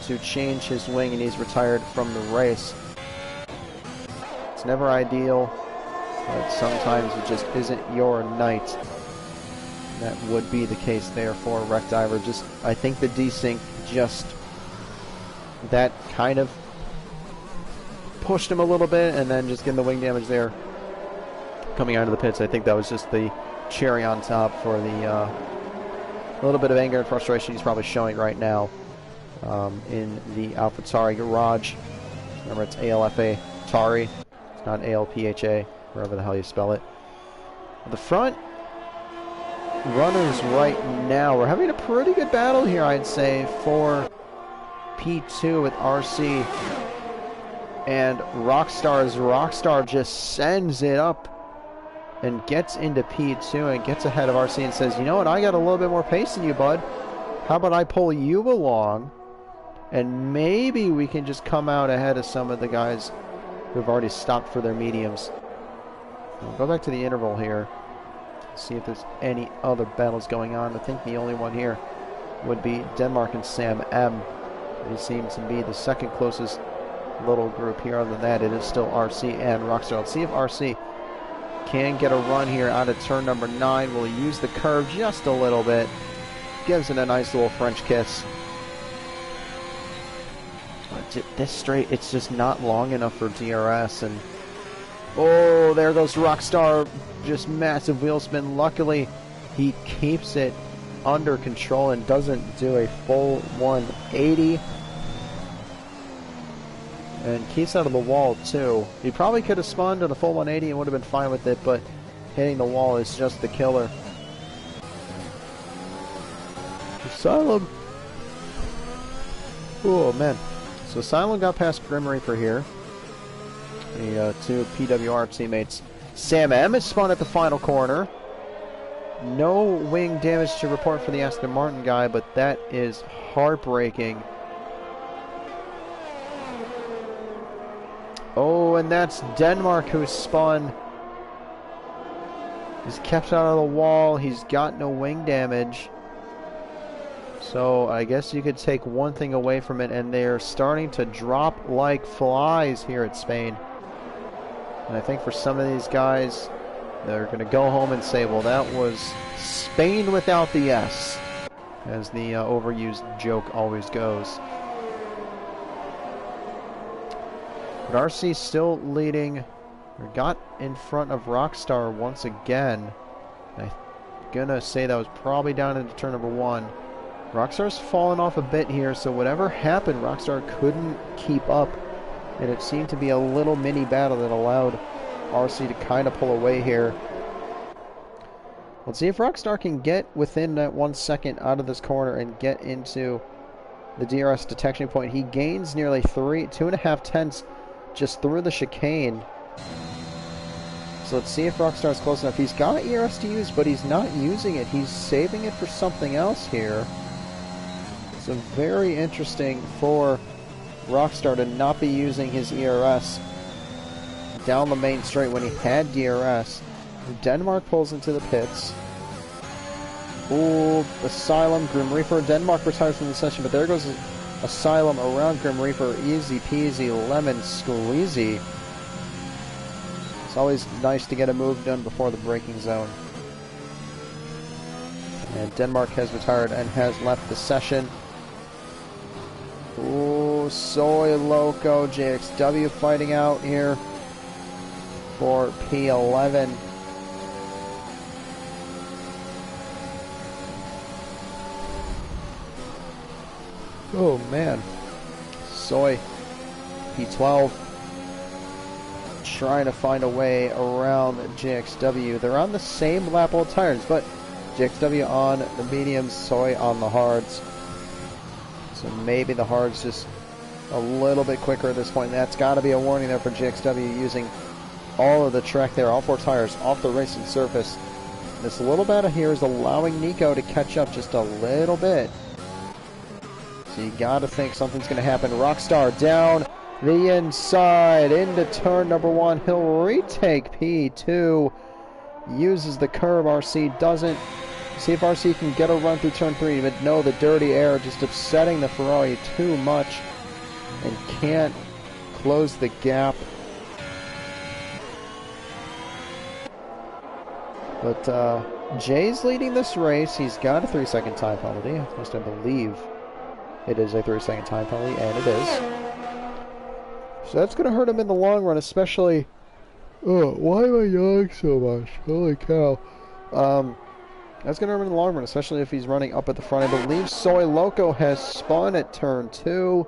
to change his wing, and he's retired from the race. It's never ideal, but sometimes it just isn't your night. That would be the case there for Wreck Diver. I think the desync just, that kind of pushed him a little bit, and then just getting the wing damage there coming out of the pits. I think that was just the cherry on top for the little bit of anger and frustration he's probably showing right now in the AlphaTauri garage. Remember, it's ALFA Tari. It's not ALPHA, wherever the hell you spell it. The front runners right now, we're having a pretty good battle here, I'd say, for P2 with RC and Rockstar, as Rockstar just sends it up and gets into P2 and gets ahead of RC and says, you know what, I got a little bit more pace than you, bud. How about I pull you along, and maybe we can just come out ahead of some of the guys who've already stopped for their mediums. We'll go back to the interval here, see if there's any other battles going on. I think the only one here would be Denmark and Sam M. They seem to be the second closest little group here. Other than that, it is still RC and Rockstar. Let's see if RC can get a run here out of turn number 9. Will he use the curve just a little bit? Gives it a nice little French kiss. This straight, it's just not long enough for DRS. And oh, there goes Rockstar. Just massive wheel spin. Luckily, he keeps it under control and doesn't do a full 180. And keeps out of the wall too. He probably could have spun to the full 180 and would have been fine with it, but hitting the wall is just the killer. Asylum. Oh man. So Asylum got past Grim Reaper here. The two PWR teammates. Sam M is spun at the final corner. No wing damage to report for the Aston Martin guy, but that is heartbreaking. Oh, and that's Denmark who's spun. He's kept out of the wall. He's got no wing damage. So I guess you could take one thing away from it, and they're starting to drop like flies here at Spain. And I think for some of these guys, they're going to go home and say, well, that was Spain without the S, as the overused joke always goes. But RC still leading, or got in front of Rockstar once again. I'm going to say that was probably down into turn number 1. Rockstar's fallen off a bit here, so whatever happened, Rockstar couldn't keep up. And it seemed to be a little mini battle that allowed RC to kind of pull away here. Let's see if Rockstar can get within that 1 second out of this corner and get into the DRS detection point. He gains nearly 2.5 tenths just through the chicane. So let's see if Rockstar is close enough. He's got ERS to use, but he's not using it. He's saving it for something else here. So very interesting for Rockstar to not be using his ERS down the main straight when he had DRS. Denmark pulls into the pits. Ooh, Asylum, Grim Reaper. Denmark retires from the session, but there goes Asylum around Grim Reaper. Easy peasy, lemon squeezy. It's always nice to get a move done before the braking zone. And Denmark has retired and has left the session. Ooh, Soy Loco, JXW fighting out here for P11. Oh man, Soy, P12, trying to find a way around JXW. They're on the same lap of tires, but JXW on the mediums, Soy on the hards. So maybe the hards just a little bit quicker at this point. That's got to be a warning there for JXW, using all of the track there, all 4 tires off the racing surface. This little battle here is allowing Nico to catch up just a little bit. So you got to think something's going to happen. Rockstar down the inside into turn number 1. He'll retake P2. Uses the curb. RC doesn't. See if RC can get a run through turn 3. But no, the dirty air just upsetting the Ferrari too much. And can't close the gap. But Jay's leading this race. He's got a 3-second time penalty. At least I believe it is a 3-second time penalty, and it is. So that's going to hurt him in the long run, especially... Oh, why am I yelling so much? Holy cow. That's going to hurt him in the long run, especially if he's running up at the front. I believe Soy Loco has spun at turn 2.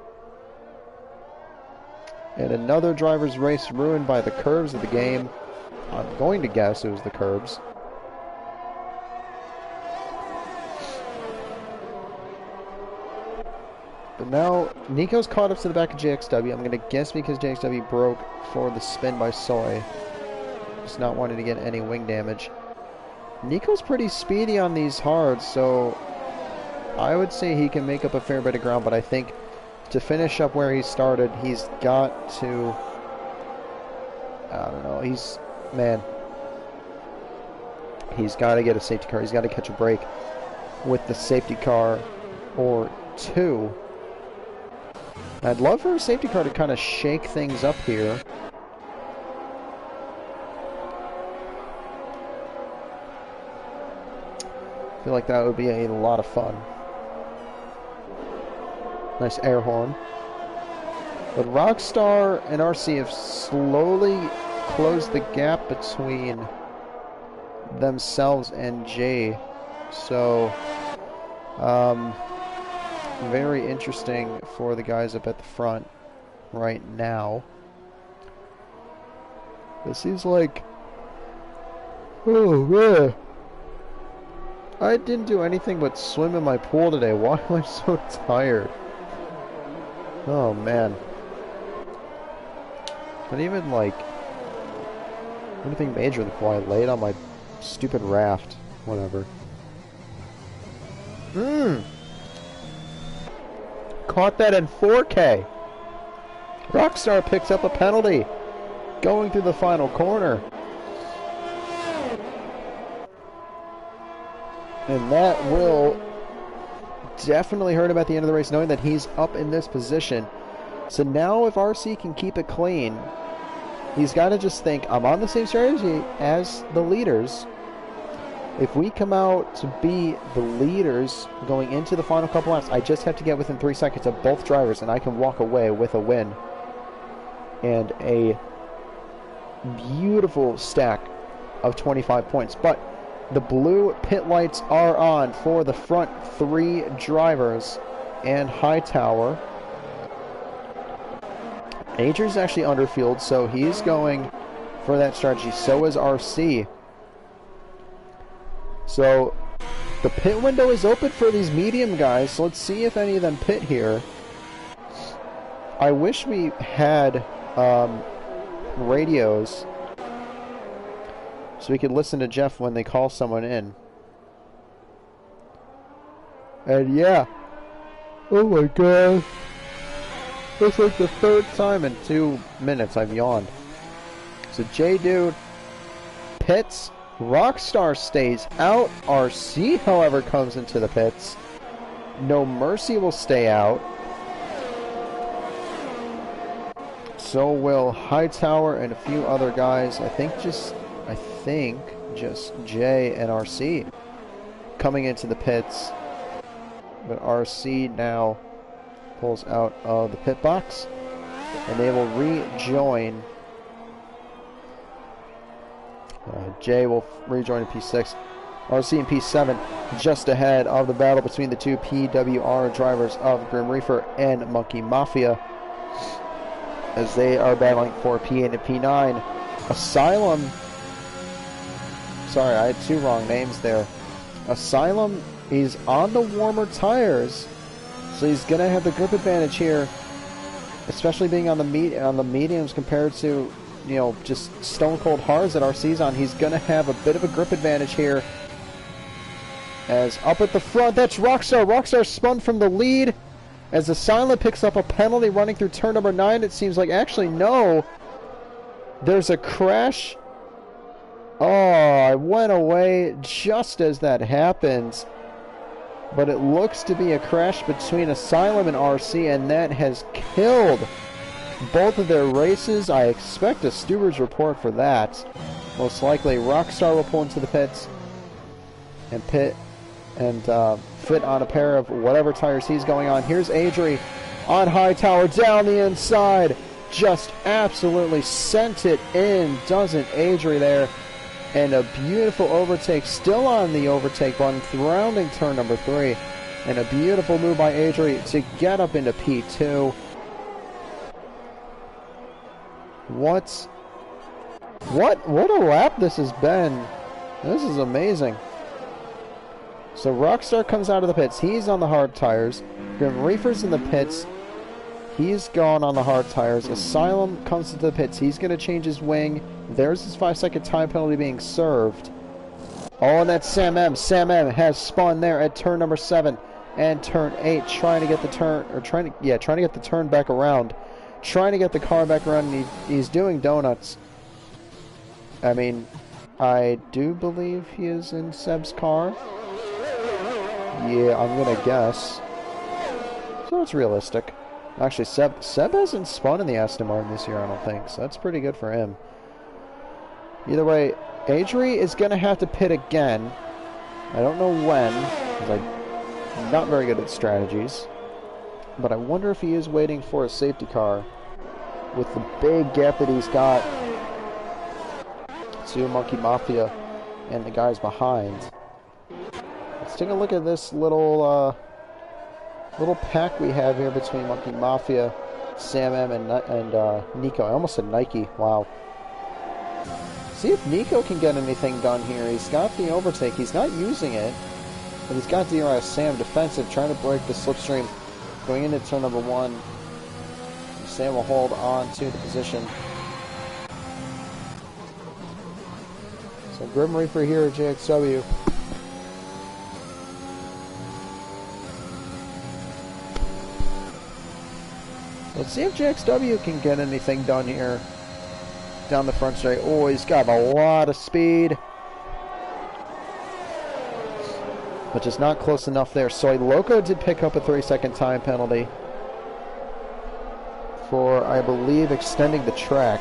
And another driver's race ruined by the curves of the game. I'm going to guess it was the curbs. But now, Nico's caught up to the back of JXW. I'm going to guess because JXW broke for the spin by Soy. Just not wanting to get any wing damage. Nico's pretty speedy on these hards, so I would say he can make up a fair bit of ground, but I think to finish up where he started, he's got to... I don't know, man, he's got to get a safety car. He's got to catch a break with the safety car or 2. I'd love for a safety car to kind of shake things up here. I feel like that would be a lot of fun. Nice air horn. But Rockstar and RC have slowly closed the gap between themselves and Jay. So, very interesting for the guys up at the front right now. It seems like... Oh, man. I didn't do anything but swim in my pool today. Why am I so tired? Oh, man. Not even, like, anything major in the pool. I laid on my stupid raft. Whatever. Caught that in 4K. Rockstar picks up a penalty going through the final corner. And that will definitely hurt him at the end of the race, knowing that he's up in this position. So now if RC can keep it clean, he's got to just think, I'm on the same strategy as the leaders. If we come out to be the leaders going into the final couple laps, I just have to get within 3 seconds of both drivers, and I can walk away with a win. And a beautiful stack of 25 points. But the blue pit lights are on for the front 3 drivers and Hightower. Adrian's actually underfield, so he's going for that strategy. So is RC. So the pit window is open for these medium guys. So let's see if any of them pit here. I wish we had radios so we could listen to Jeff when they call someone in. And yeah. Oh my god. That's like the 3rd time in 2 minutes I've yawned. So J-Dude pits. Rockstar stays out. RC, however, comes into the pits. No Mercy will stay out. So will Hightower and a few other guys. I think just Jay and RC coming into the pits. But RC now pulls out of the pit box, and they will rejoin. Jay will rejoin in P6. RC in P7, just ahead of the battle between the 2 PWR drivers of Grim Reaper and Monkey Mafia, as they are battling for P8 and P9. Asylum, sorry, I had 2 wrong names there. Asylum is on the warmer tires, so he's going to have the grip advantage here, especially being on the mediums compared to, you know, just stone cold hards that RC's on. He's going to have a bit of a grip advantage here. As up at the front, that's Rockstar. Rockstar spun from the lead as Asylum picks up a penalty running through turn number 9. It seems like, actually, no. There's a crash. Oh, I went away just as that happens. But it looks to be a crash between Asylum and RC, and that has killed both of their races. I expect a steward's report for that. Most likely, Rockstar will pull into the pits and fit on a pair of whatever tires he's going on. Here's Adri on Hightower down the inside. Just absolutely sent it in, doesn't Adri there? And a beautiful overtake, still on the overtake run, rounding turn number 3. And a beautiful move by Adri to get up into P2. What a lap this has been. This is amazing. So Rockstar comes out of the pits. He's on the hard tires. Grim Reaper's in the pits. He's gone on the hard tires. Asylum comes into the pits. He's going to change his wing. There's his 5-second time penalty being served. Oh, and that's Sam M. Sam M has spun there at turn number 7 and turn 8, trying to get the turn, or trying to get the turn back around. Trying to get the car back around, and he's doing donuts. I mean, I do believe he is in Seb's car. Yeah, I'm gonna guess. So it's realistic. Actually, Seb hasn't spun in the Aston Martin this year, I don't think, so that's pretty good for him. Either way, Adri is gonna have to pit again. I don't know when, because I'm not very good at strategies. But I wonder if he is waiting for a safety car with the big gap that he's got to Monkey Mafia and the guys behind. Let's take a look at this little pack we have here between Monkey Mafia, Sam M, and Nico. I almost said Nike. Wow. See if Nico can get anything done here. He's got the overtake. He's not using it, but he's got DRS. Sam defensive, trying to break the slipstream. Going into turn number 1, Sam will hold on to the position. So Grim Reaper here at JXW. Let's see if JXW can get anything done here. Down the front straight. Oh, he's got a lot of speed. but just not close enough there. Soy Loco did pick up a 3-second time penalty for, I believe, extending the track.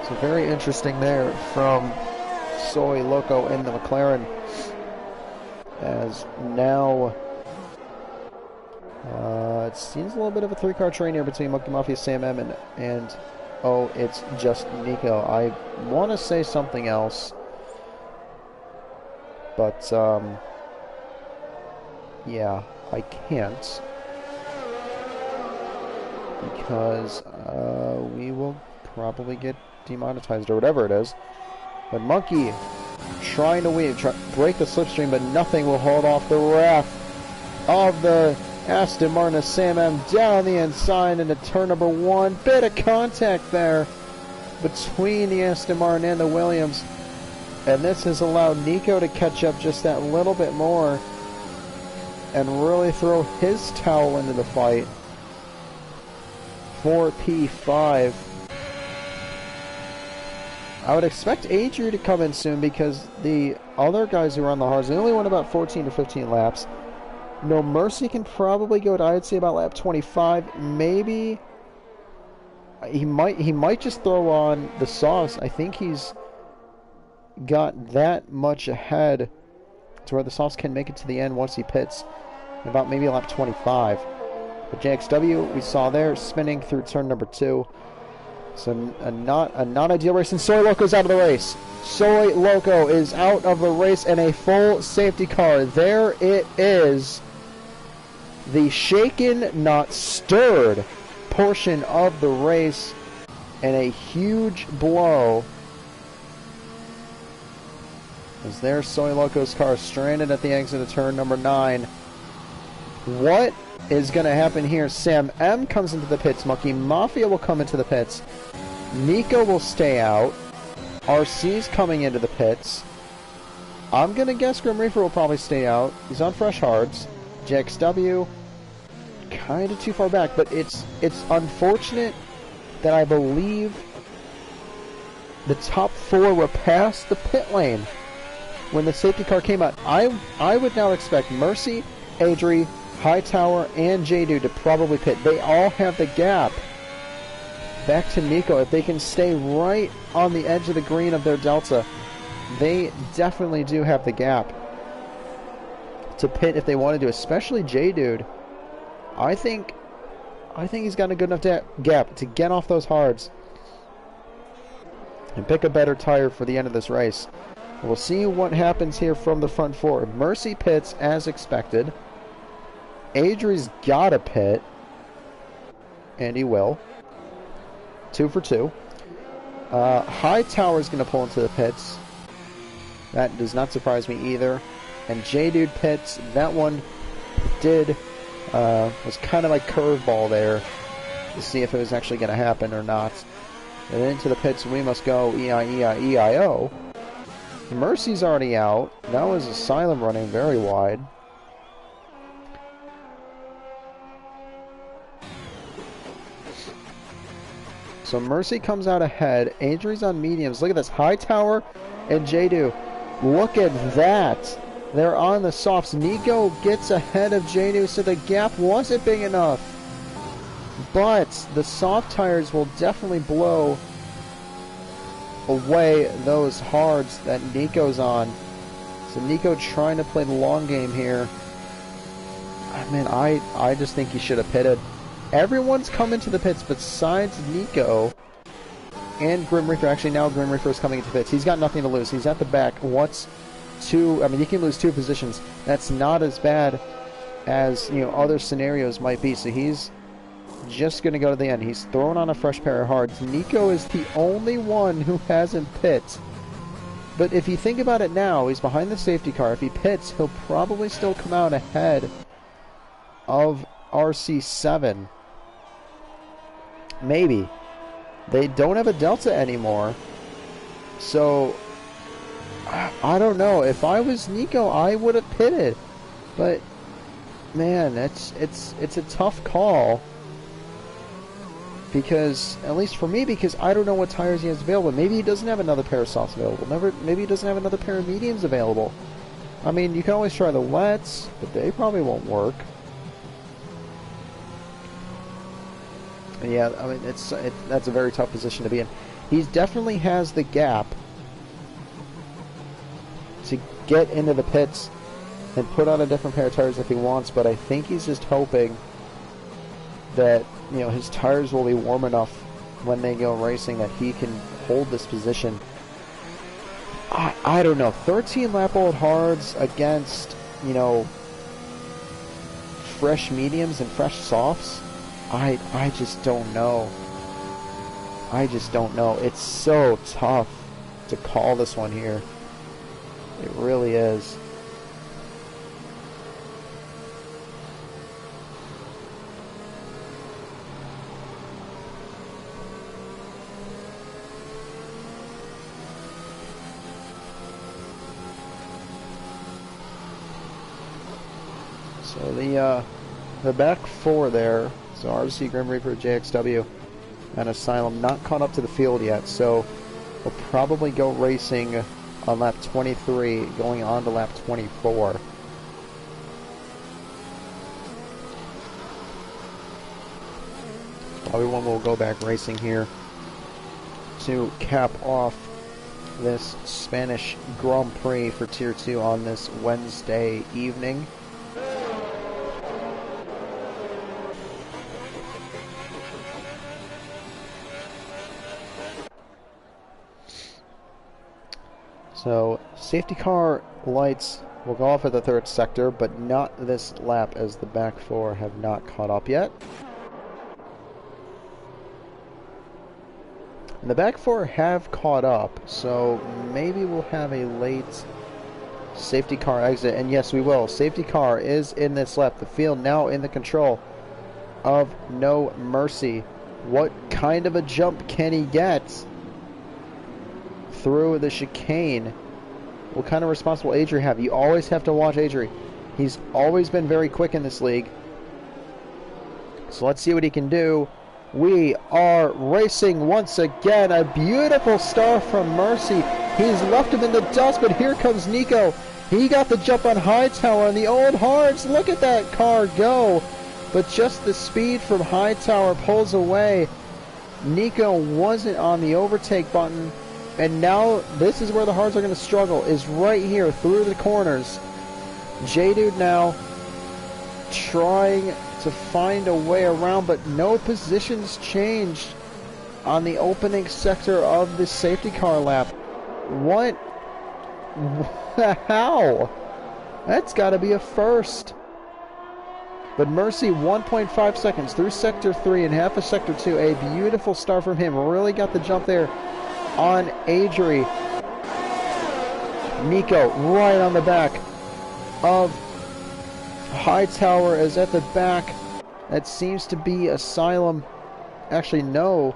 So very interesting there from Soy Loco in the McLaren, as now it seems a little bit of a three-car train here between Monkey Mafia, Sam M, and oh, it's just Nico. I want to say something else, but yeah, I can't, because we will probably get demonetized or whatever it is. But Monkey trying to weave, break the slipstream, but nothing will hold off the wrath of the Aston Martin. Sam M down the inside into turn number 1. Bit of contact there between the Aston Martin and the Williams, and this has allowed Nico to catch up just that little bit more and really throw his towel into the fight for P5. I would expect Adrian to come in soon, because the other guys who are on the hards, they only went about 14 to 15 laps. No Mercy can probably go to, I'd say, about lap 25. Maybe he might just throw on the sauce. I think he's got that much ahead to where the sauce can make it to the end once he pits, about maybe lap 25. But JXW, we saw there, spinning through turn number 2. So a not ideal race, and Soy Loco's out of the race. Soy Loco is out of the race in a full safety car. There it is. The shaken, not stirred portion of the race, and a huge blow. As there's Soy Loco's car stranded at the exit of turn number 9. What is going to happen here? Sam M comes into the pits. Monkey Mafia will come into the pits. Nico will stay out. RC's coming into the pits. I'm going to guess Grim Reaper will probably stay out. He's on fresh hards. JXW, kind of too far back, but it's unfortunate that I believe the top 4 were past the pit lane when the safety car came out. I would now expect Mercy, Adri, Hightower, and J-Dude to probably pit. They all have the gap back to Nico. If they can stay right on the edge of the green of their Delta, they definitely do have the gap to pit if they want to do, especially J-Dude. I think he's got a good enough gap to get off those hards and pick a better tire for the end of this race. We'll see what happens here from the front 4. Mercy pits as expected. Adri's got a pit, and he will. 2 for 2. Hightower's going to pull into the pits. That does not surprise me either. And J-Dude pits. That one was kind of like curveball there to see if it was actually going to happen or not. And into the pits we must go. E-I-E-I-E-I-O. Mercy's already out. That was Asylum running very wide. So Mercy comes out ahead. Adri's on mediums. Look at this. Hightower and J-Do. Look at that. They're on the softs. Nico gets ahead of J-Do, so the gap wasn't big enough. But the soft tires will definitely blow away those hards that Nico's on. So Nico trying to play the long game here. I mean, I just think he should have pitted. Everyone's coming to the pits besides Nico and Grim Reaper. Actually, now Grim Reaper is coming into the pits. He's got nothing to lose. He's at the back. He can lose 2 positions. That's not as bad as, other scenarios might be. So he's just going to go to the end. He's throwing on a fresh pair of hards. Nico is the only one who hasn't pit. But if you think about it now, he's behind the safety car. If he pits, he'll probably still come out ahead of RC7. Maybe. They don't have a Delta anymore. So I don't know. If I was Nico, I would have pitted. But man, it's a tough call, Because, at least for me, because I don't know what tires he has available. Maybe he doesn't have another pair of softs available. Maybe he doesn't have another pair of mediums available. I mean, you can always try the wets, but they probably won't work. Yeah, I mean, that's a very tough position to be in. He definitely has the gap to get into the pits and put on a different pair of tires if he wants, but I think he's just hoping that, you know, his tires will be warm enough when they go racing that he can hold this position. I don't know. 13 lap old hards against, you know, fresh mediums and fresh softs. I just don't know. I just don't know. It's so tough to call this one here. It really is. So the back four there, so RC Grim Reaper, JXW, and Asylum not caught up to the field yet, so we'll probably go racing on lap 23, going on to lap 24. Probably one will go back racing here to cap off this Spanish Grand Prix for Tier 2 on this Wednesday evening. So, safety car lights will go off at the third sector, but not this lap as the back four have not caught up yet. And the back four have caught up, so maybe we'll have a late safety car exit. And yes, we will. Safety car is in this lap. The field now in the control of No Mercy. What kind of a jump can he get through the chicane? What kind of response will Adri have? You always have to watch Adri. He's always been very quick in this league. So let's see what he can do. We are racing once again. A beautiful start from Mercy. He's left him in the dust, but here comes Nico. He got the jump on Hightower on the old hards. Look at that car go. But just the speed from Hightower pulls away. Nico wasn't on the overtake button. And now this is where the hards are going to struggle, is right here through the corners. J-Dude now trying to find a way around, but no positions changed on the opening sector of the safety car lap. What? How? That's got to be a first. But Mercy 1.5 seconds through sector 3 and half of sector 2. A beautiful start from him. Really got the jump there on Adri. Nico right on the back of Hightower is at the back. That seems to be Asylum. Actually, no.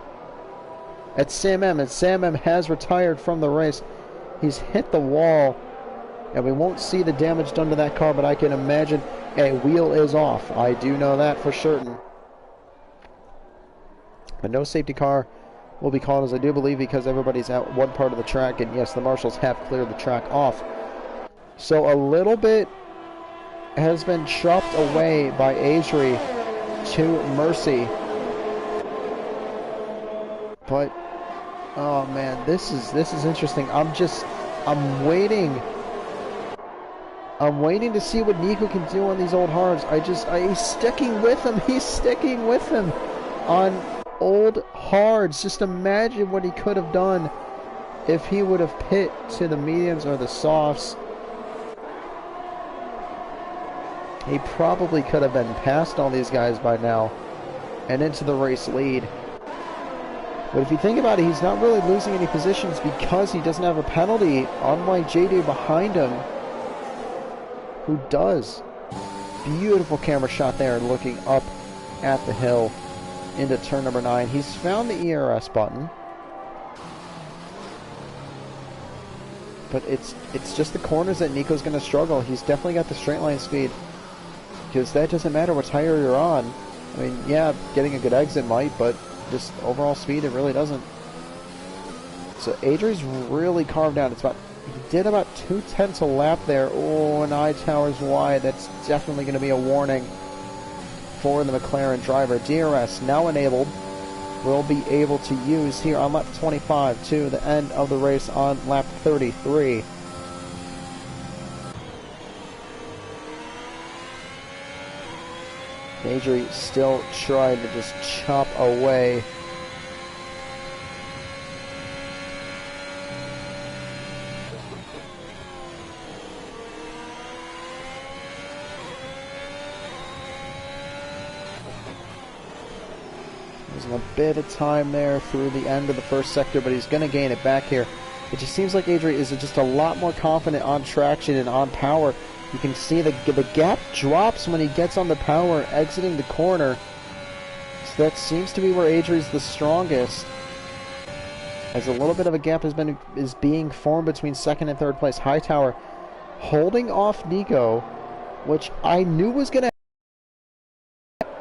It's Sam M. And Sam M has retired from the race. He's hit the wall. And we won't see the damage done to that car, but I can imagine a wheel is off. I do know that for certain. But no safety car will be called, as I do believe, because everybody's at one part of the track, and yes, the marshals have cleared the track off. So a little bit has been chopped away by Adri to Mercy. But oh man, this is interesting. I'm waiting to see what Nico can do on these old hards. He's sticking with him. He's sticking with him on old hards. Just imagine what he could have done if he would have pit to the mediums or the softs. He probably could have been past all these guys by now and into the race lead. But if you think about it, he's not really losing any positions because he doesn't have a penalty, unlike JD behind him, who does. Beautiful camera shot there, looking up at the hill into turn number 9. He's found the ERS button, but it's just the corners that Nico's going to struggle. He's definitely got the straight line speed, because that doesn't matter what tire you're on. I mean, yeah, getting a good exit might, but just overall speed, it really doesn't. So Adri's really carved out. He did about 2/10 a lap there. Oh, and Hightower's wide. That's definitely going to be a warning for the McLaren driver. DRS now enabled. Will be able to use here on lap 25 to the end of the race on lap 33. Adri still trying to just chop away. Losing a bit of time there through the end of the first sector, but he's going to gain it back here. It just seems like Adri is just a lot more confident on traction and on power. You can see the gap drops when he gets on the power exiting the corner. So that seems to be where Adri's the strongest. As a little bit of a gap is being formed between second and third place. Hightower holding off Nico, which I knew was going to.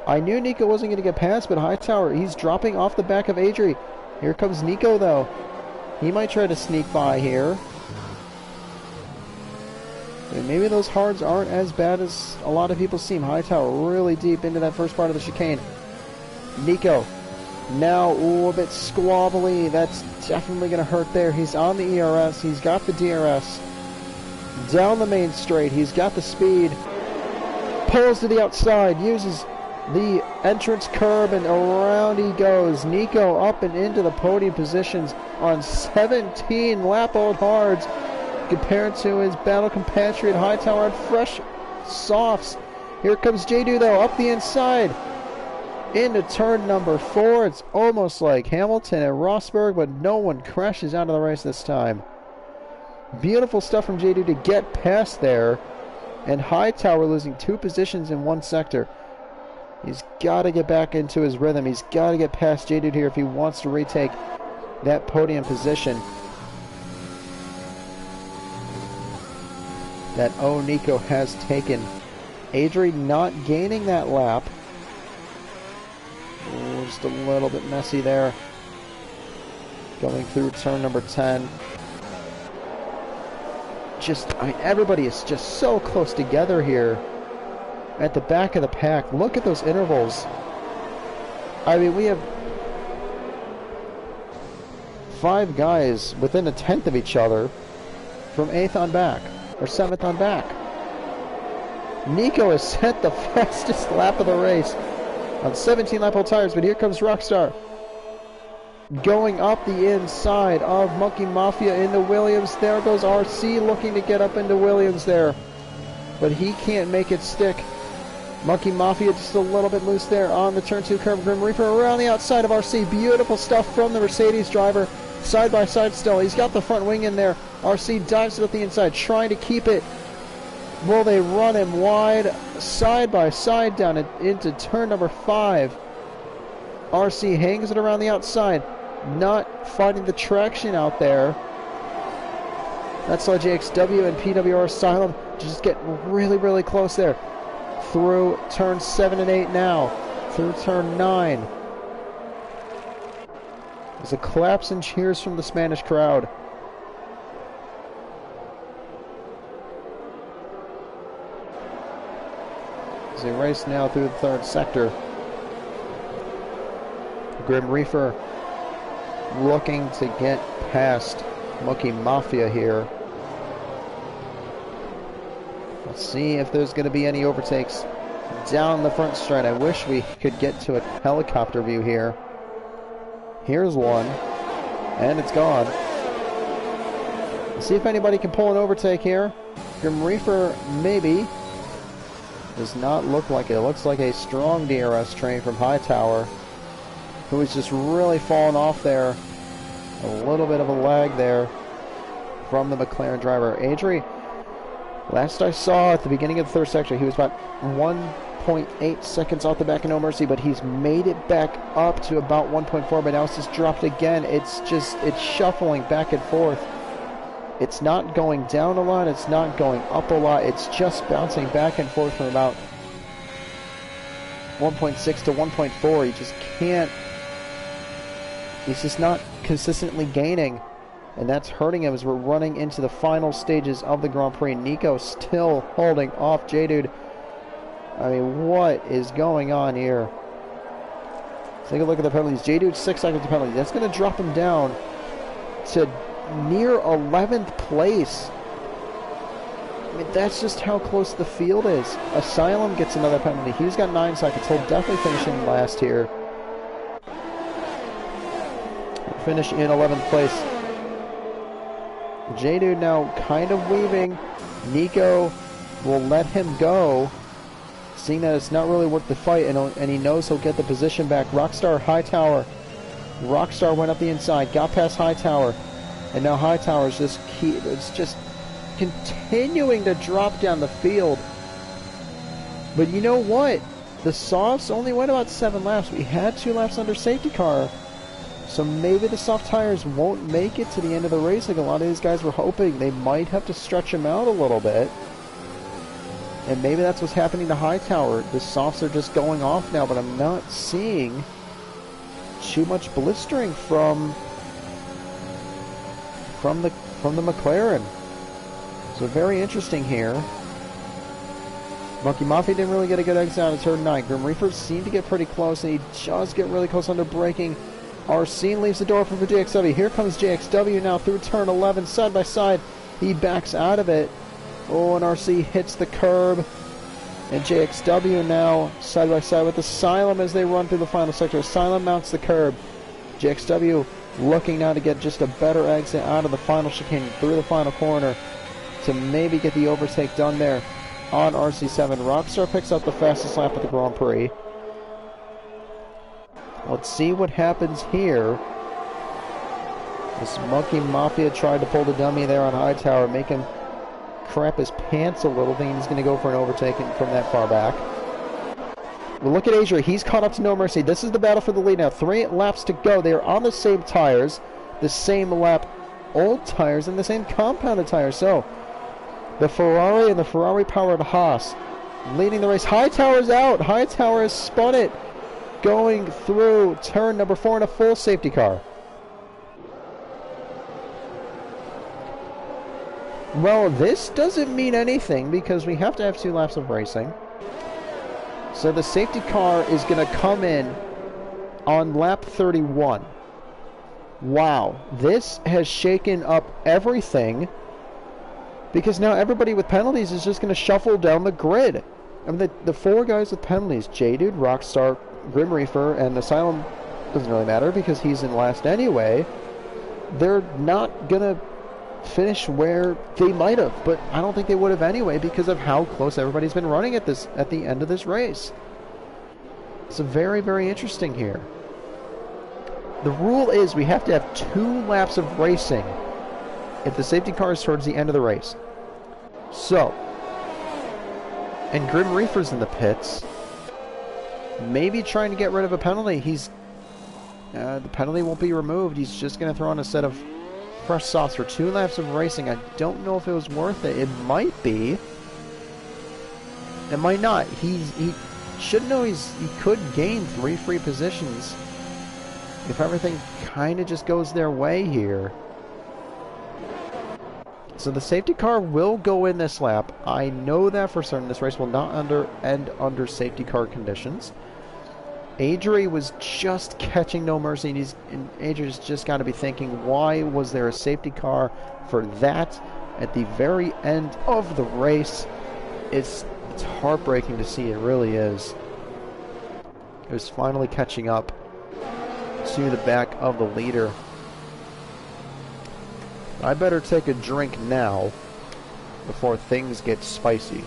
I knew Nico wasn't going to get past, but Hightower, he's dropping off the back of Adri. Here comes Nico, though. He might try to sneak by here. And maybe those hards aren't as bad as a lot of people seem. Hightower really deep into that first part of the chicane. Nico, now a bit squabbly. That's definitely going to hurt there. He's on the ERS. He's got the DRS. Down the main straight. He's got the speed. Pulls to the outside. Uses the entrance curb, and around he goes. Nico up and into the podium positions on 17 lap-old hards. Compared to his battle compatriot Hightower had fresh softs. Here comes J-Do though, up the inside. Into turn number 4. It's almost like Hamilton and Rosberg, but no one crashes out of the race this time. Beautiful stuff from J-Do to get past there. And Hightower losing 2 positions in 1 sector. He's got to get back into his rhythm. He's got to get past J-Do here if he wants to retake that podium position that Nico has taken. Adri not gaining that lap. Oh, just a little bit messy there. Going through turn number 10. Everybody is just so close together here at the back of the pack. Look at those intervals. I mean, we have 5 guys within 1/10 of each other from 8th on back. Or 7th on back. Nico has set the fastest lap of the race on 17 lap-old tires, but here comes Rockstar. Going up the inside of Monkey Mafia into Williams. There goes RC looking to get up into Williams there. But he can't make it stick. Monkey Mafia just a little bit loose there on the turn 2 curve. Grim Reaper around the outside of RC. Beautiful stuff from the Mercedes driver. Side by side still. He's got the front wing in there. RC dives it up the inside, trying to keep it. Will they run him wide? Side by side down into turn number 5. RC hangs it around the outside. Not finding the traction out there. That's why JXW and PWR Asylum just get really, really close there. Through turn 7 and 8 now. Through turn 9. There's a collapse and cheers from the Spanish crowd. As they race now through the 3rd sector. Grim Reaper looking to get past Monkey Mafia here. Let's see if there's going to be any overtakes down the front straight. I wish we could get to a helicopter view here. Here's one, and it's gone. Let's see if anybody can pull an overtake here. Grim Reaper, maybe. Does not look like it. It looks like a strong DRS train from Hightower, who is just really falling off there. A little bit of a lag there from the McLaren driver. Adri, last I saw at the beginning of the 3rd sector, he was about 1.8 seconds off the back of No Mercy, but he's made it back up to about 1.4, but now it's just dropped again. It's shuffling back and forth. It's not going down a lot, it's not going up a lot, it's just bouncing back and forth from about 1.6 to 1.4. You just can't He's just not consistently gaining, and that's hurting him as we're running into the final stages of the Grand Prix. Nico still holding off J-Dude. I mean, what is going on here? Let's take a look at the penalties. J-Dude 6 seconds of penalty. That's going to drop him down to near 11th place. I mean, that's just how close the field is. Asylum gets another penalty. He's got 9 seconds. He'll definitely finish in last here. Finish in 11th place. J-Dude now kind of weaving. Nico will let him go, seeing that it's not really worth the fight, and he knows he'll get the position back. Rockstar, Hightower. Rockstar went up the inside, got past Hightower, and now Hightower is just continuing to drop down the field. But you know what? The softs only went about 7 laps. We had 2 laps under safety car. So maybe the soft tires won't make it to the end of the race like a lot of these guys were hoping. They might have to stretch them out a little bit. And maybe that's what's happening to Hightower. The softs are just going off now, but I'm not seeing too much blistering from the McLaren. So very interesting here. Monkey Mafia didn't really get a good exit out of turn 9. Grim Reaper seemed to get pretty close, and he just get really close under braking. Arsene leaves the door open for JXW. Here comes JXW now through turn 11, side by side. He backs out of it. Oh, and RC hits the curb. And JXW now side by side with Asylum as they run through the final sector. Asylum mounts the curb. JXW looking now to get just a better exit out of the final chicane through the final corner to maybe get the overtake done there on RC7. Rockstar picks up the fastest lap of the Grand Prix. Let's see what happens here. This Monkey Mafia tried to pull the dummy there on Hightower, make him crap his pants a little, thinking he's going to go for an overtake from that far back. Well, look at Adria. He's caught up to No Mercy. This is the battle for the lead now. 3 laps to go. They are on the same tires, the same lap old tires, and the same compounded tires. So, the Ferrari and the Ferrari-powered Haas leading the race. Hightower's out. Hightower has spun it, going through turn number 4 in a full safety car. Well, this doesn't mean anything because we have to have 2 laps of racing. So the safety car is going to come in on lap 31. Wow, this has shaken up everything because now everybody with penalties is just going to shuffle down the grid. I mean, the 4 guys with penalties, J-Dude, Rockstar, Grim Reaper, and Asylum, doesn't really matter because he's in last anyway. They're not going to finish where they might have, but I don't think they would have anyway because of how close everybody's been running at the end of this race. So very, very interesting here. The rule is we have to have 2 laps of racing if the safety car is towards the end of the race. So, and Grim Reaper's in the pits, maybe trying to get rid of a penalty. The penalty won't be removed. He's just going to throw on a set of fresh softs for 2 laps of racing. I don't know if it was worth it. It might be. It might not. He should know he could gain 3 free positions if everything kind of just goes their way here. So the safety car will go in this lap. I know that for certain. This race will not end under safety car conditions. Adri was just catching No Mercy, and Adri's just got to be thinking, why was there a safety car for that at the very end of the race? It's heartbreaking to see, it really is. It was finally catching up to the back of the leader. I better take a drink now before things get spicy.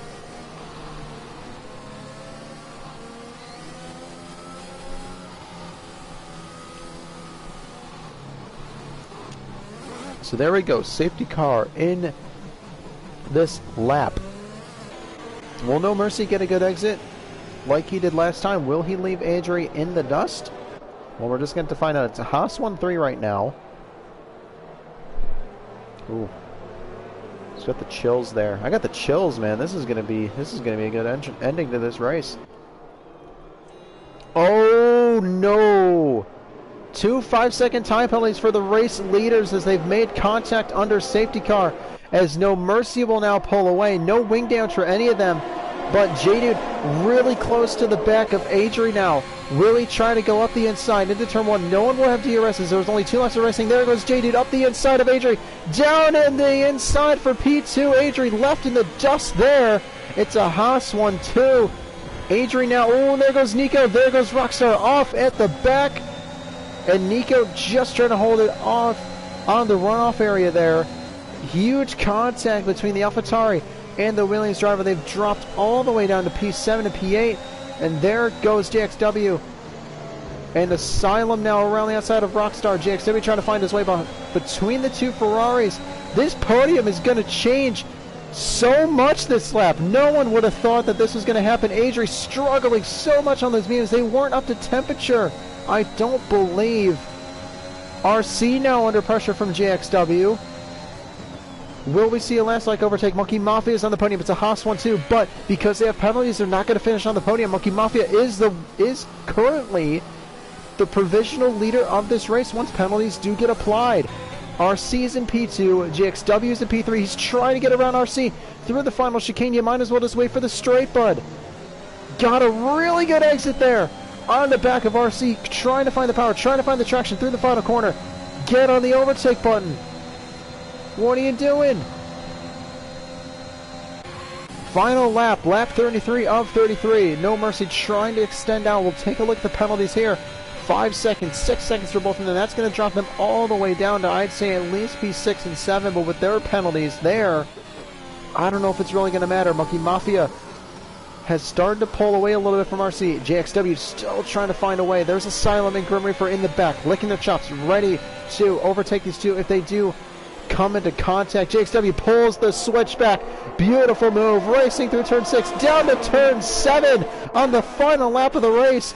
So there we go, safety car in this lap. Will No Mercy get a good exit like he did last time? Will he leave Adri in the dust? Well, we're just going to find out. It's a Haas 1-3 right now. Ooh. It's got the chills there. I got the chills, man. This is gonna be a good ending to this race. Oh no! 2 5-second time penalties for the race leaders as they've made contact under safety car, as No Mercy will now pull away. No wing damage for any of them, but J-Dude really close to the back of Adri now, really trying to go up the inside into turn 1. No one will have DRS as there was only 2 laps of racing. There goes J-Dude up the inside of Adri, down in the inside for P2. Adri left in the dust there. It's a Haas 1-2. Adri now, oh, there goes Nico, there goes Rockstar off at the back, and Nico just trying to hold it off on the runoff area there. Huge contact between the AlphaTauri and the Williams driver. They've dropped all the way down to P7 and P8, and there goes JXW. And Asylum now around the outside of Rockstar. JXW trying to find his way between the 2 Ferraris. This podium is going to change so much this lap. No one would have thought that this was going to happen. Adri struggling so much on those mediums. They weren't up to temperature. I don't believe. RC now under pressure from JXW. Will we see a last like overtake? Monkey Mafia is on the podium. It's a Haas 1-2, but because they have penalties, they're not going to finish on the podium. Monkey Mafia is currently the provisional leader of this race once penalties do get applied. RC is in P2, JXW is in P3. He's trying to get around RC through the final chicane. You might as well just wait for the straight, bud. Got a really good exit there on the back of RC, trying to find the power, trying to find the traction through the final corner. Get on the overtake button. What are you doing? Final lap, lap 33 of 33. No Mercy trying to extend out. We'll take a look at the penalties here. 5 seconds, 6 seconds for both of them. That's going to drop them all the way down to, I'd say, at least P6 and 7. But with their penalties there, I don't know if it's really going to matter. Monkey Mafia has started to pull away a little bit from RC. JXW still trying to find a way. There's Asylum and Grim Reaper in the back, licking their chops, ready to overtake these two if they do come into contact. JXW pulls the switch back. Beautiful move, racing through turn 6, down to turn 7 on the final lap of the race.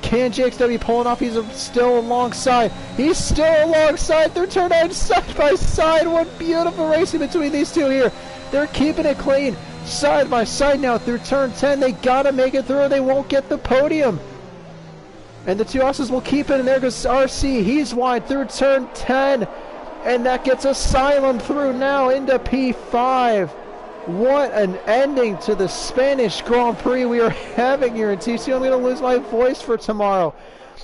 Can JXW pull it off? He's still alongside. He's still alongside through turn 9, side by side. What beautiful racing between these two here. They're keeping it clean, side by side now through turn 10. They gotta make it through or they won't get the podium. And the two Ausses will keep it, and there goes RC. He's wide through turn 10. And that gets Asylum through now into P5. What an ending to the Spanish Grand Prix we are having here in TC. I'm going to lose my voice for tomorrow.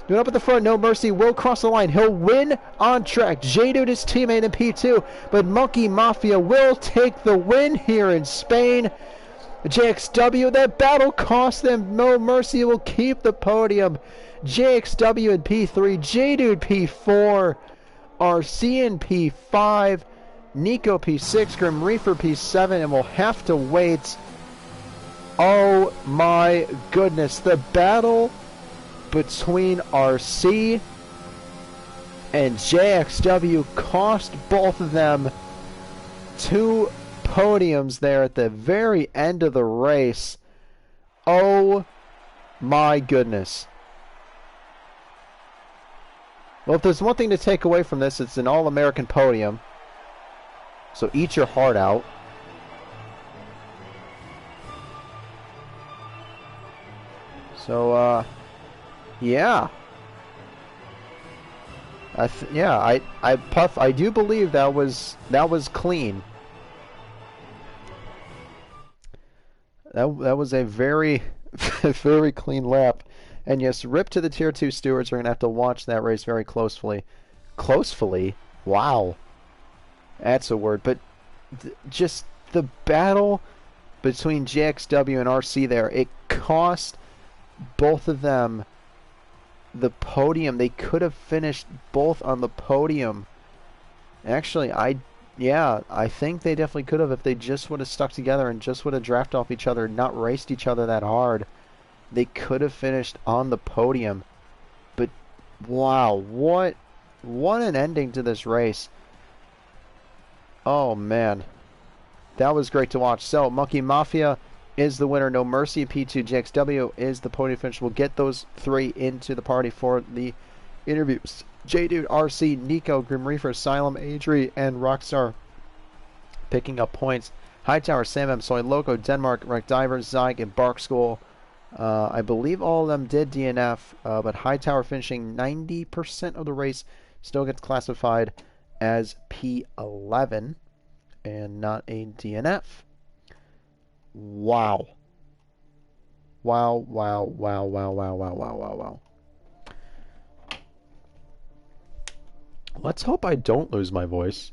Doing up at the front, No Mercy will cross the line. He'll win on track. J-Dude, his teammate in P2. But Monkey Mafia will take the win here in Spain. JXW, that battle cost them. No Mercy will keep the podium. JXW in P3. J-Dude P4. RC in P5, Nico P6, Grim Reaper P7, and we'll have to wait. Oh my goodness, the battle between RC and JXW cost both of them 2 podiums there at the very end of the race. Oh my goodness. Well, if there's one thing to take away from this, it's an All-American podium. So eat your heart out. So, yeah. I do believe that was clean. That was a very, very clean lap. And yes, rip to the Tier 2 stewards. We're going to have to watch that race very closely. Closely? Wow. That's a word. But just the battle between JXW and RC there, it cost both of them the podium. They could have finished both on the podium. Actually, I think they definitely could have if they just would have stuck together and just would have drafted off each other and not raced each other that hard. They could have finished on the podium. But wow, what an ending to this race. Oh man, that was great to watch. So Monkey Mafia is the winner. No Mercy P2. JXW is the podium finish. We'll get those 3 into the party for the interviews. J-Dude, RC, Nico, Grim Reaper, Asylum, Adri, and Rockstar picking up points. Hightower, Sam M, Soy Loco, Denmark, Wreck Diver, Zyke, and Bark School I believe all of them did DNF, but Hightower finishing 90% of the race still gets classified as P11 and not a DNF. Wow. Wow, wow, wow, wow, wow, wow, wow, wow, wow. Let's hope I don't lose my voice.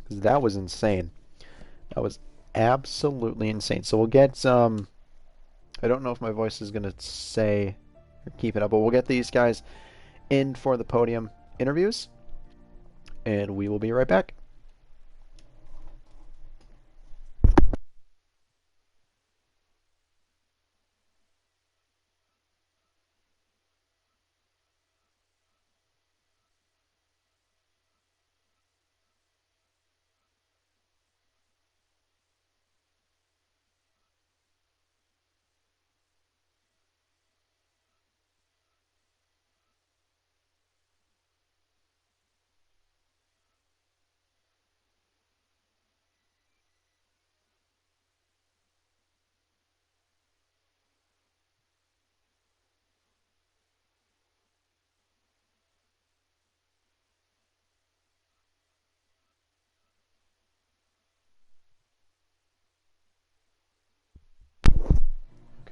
Because that was insane. That was absolutely insane. So we'll get I don't know if my voice is going to say or keep it up, but we'll get these guys in for the podium interviews, and we will be right back.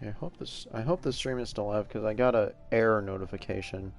Okay, I hope this stream is still live because I got a error notification.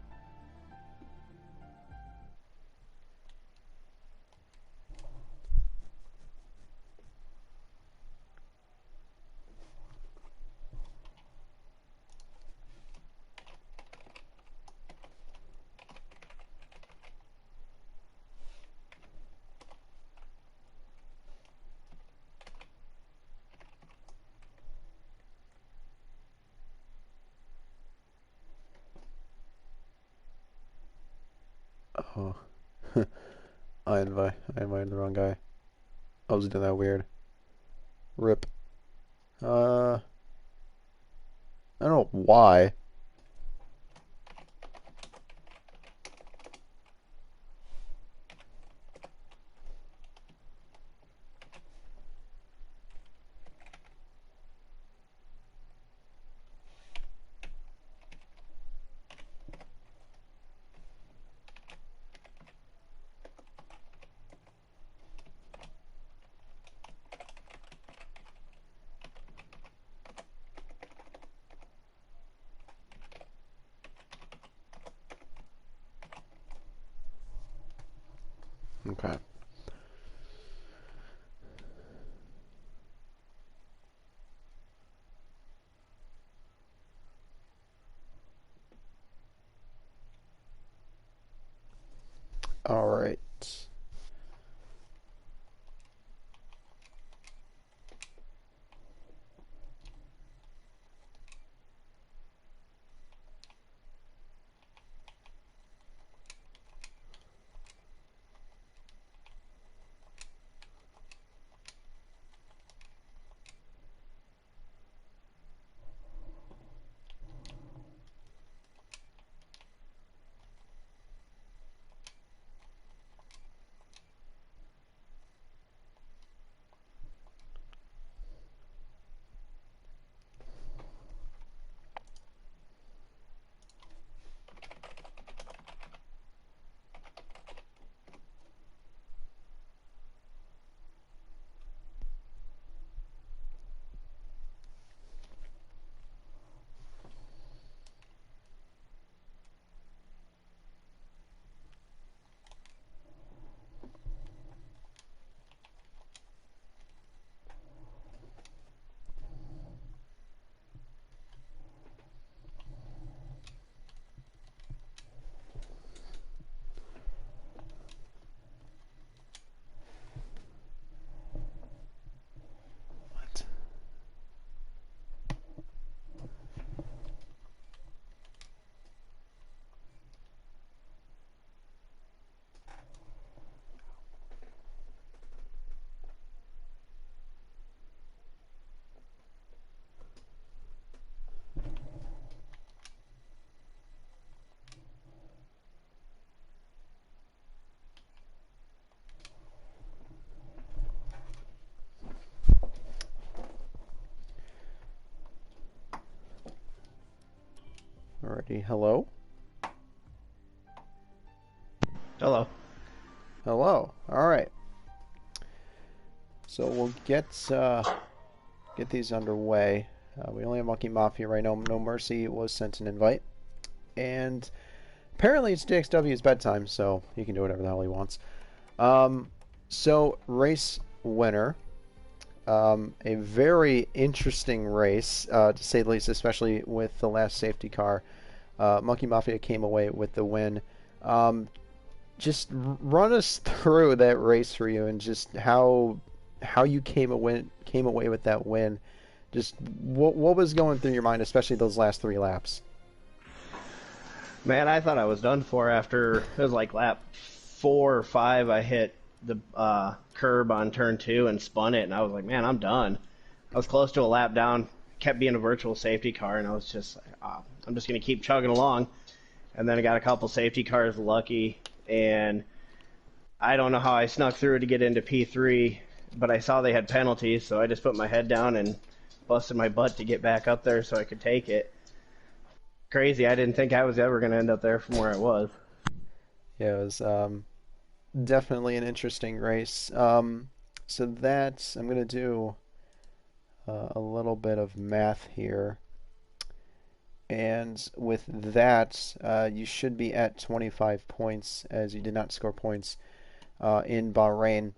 Oh, I invited the wrong guy. I was doing that weird. Rip. I don't know why. Okay. All right. Alrighty, hello? Hello. Hello. Alright. So we'll get these underway. We only have Monkey Mafia right now. No Mercy was sent an invite. And apparently it's DXW's bedtime, so he can do whatever the hell he wants. So race winner. A very interesting race, to say the least, especially with the last safety car. Monkey Mafia came away with the win. Just run us through that race for you and just how you came away with that win. Just what was going through your mind, especially those last 3 laps? Man, I thought I was done for after it was like lap 4 or 5. I hit the curb on turn 2 and spun it, and I was like, man, I'm done. I was close to a lap down, kept being a virtual safety car, and I was just like, I'm just going to keep chugging along. And then I got a couple safety cars lucky, and I don't know how I snuck through to get into P3, but I saw they had penalties, so I just put my head down and busted my butt to get back up there so I could take it. Crazy. I didn't think I was ever going to end up there from where I was. Yeah, it was definitely an interesting race. So that's, I'm going to do a little bit of math here. And with that, you should be at 25 points, as you did not score points in Bahrain.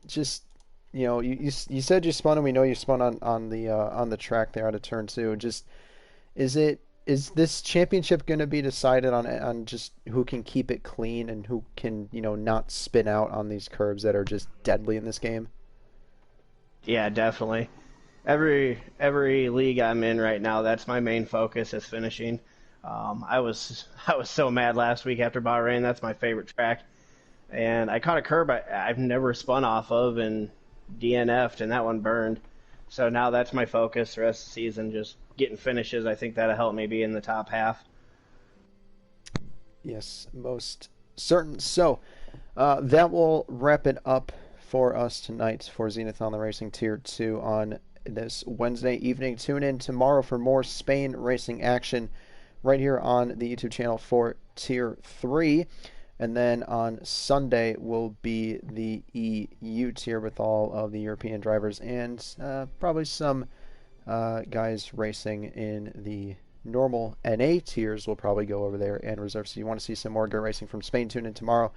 Just, you said you spun, and we know you spun on the track there out of turn 2. Just, is this championship going to be decided on just who can keep it clean and who can, not spin out on these curves that are just deadly in this game? Yeah, definitely. Every league I'm in right now, that's my main focus is finishing. I was so mad last week after Bahrain. That's my favorite track, and I caught a curb I've never spun off of and DNF'd, and that one burned. So now that's my focus the rest of the season, just getting finishes. I think that'll help me be in the top half. Yes, most certain. So that will wrap it up for us tonight for Zenith Online Racing Tier 2 on this Wednesday evening. Tune in tomorrow for more Spain racing action right here on the YouTube channel for Tier 3. And then on Sunday will be the EU tier with all of the European drivers and probably some guys racing in the normal NA tiers will probably go over there and reserve. So you want to see some more good racing from Spain, tune in tomorrow.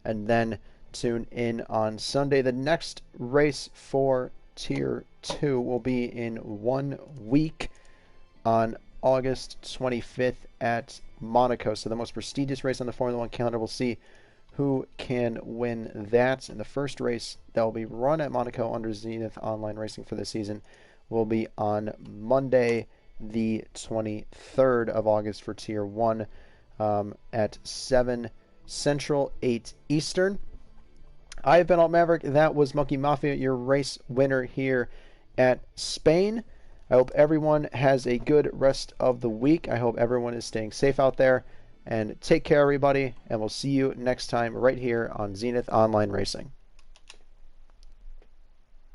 And then tune in on Sunday. The next race for Tier 2 will be in 1 week on August 25th at Monaco. So the most prestigious race on the Formula 1 calendar. We'll see who can win that. And the first race that will be run at Monaco under Zenith Online Racing for this season will be on Monday, the 23rd of August for Tier 1 at 7 Central, 8 Eastern. I have been Alt Maverick. That was Monkey Mafia, your race winner here at Spain. I hope everyone has a good rest of the week. I hope everyone is staying safe out there. And take care, everybody. And we'll see you next time right here on Zenith Online Racing.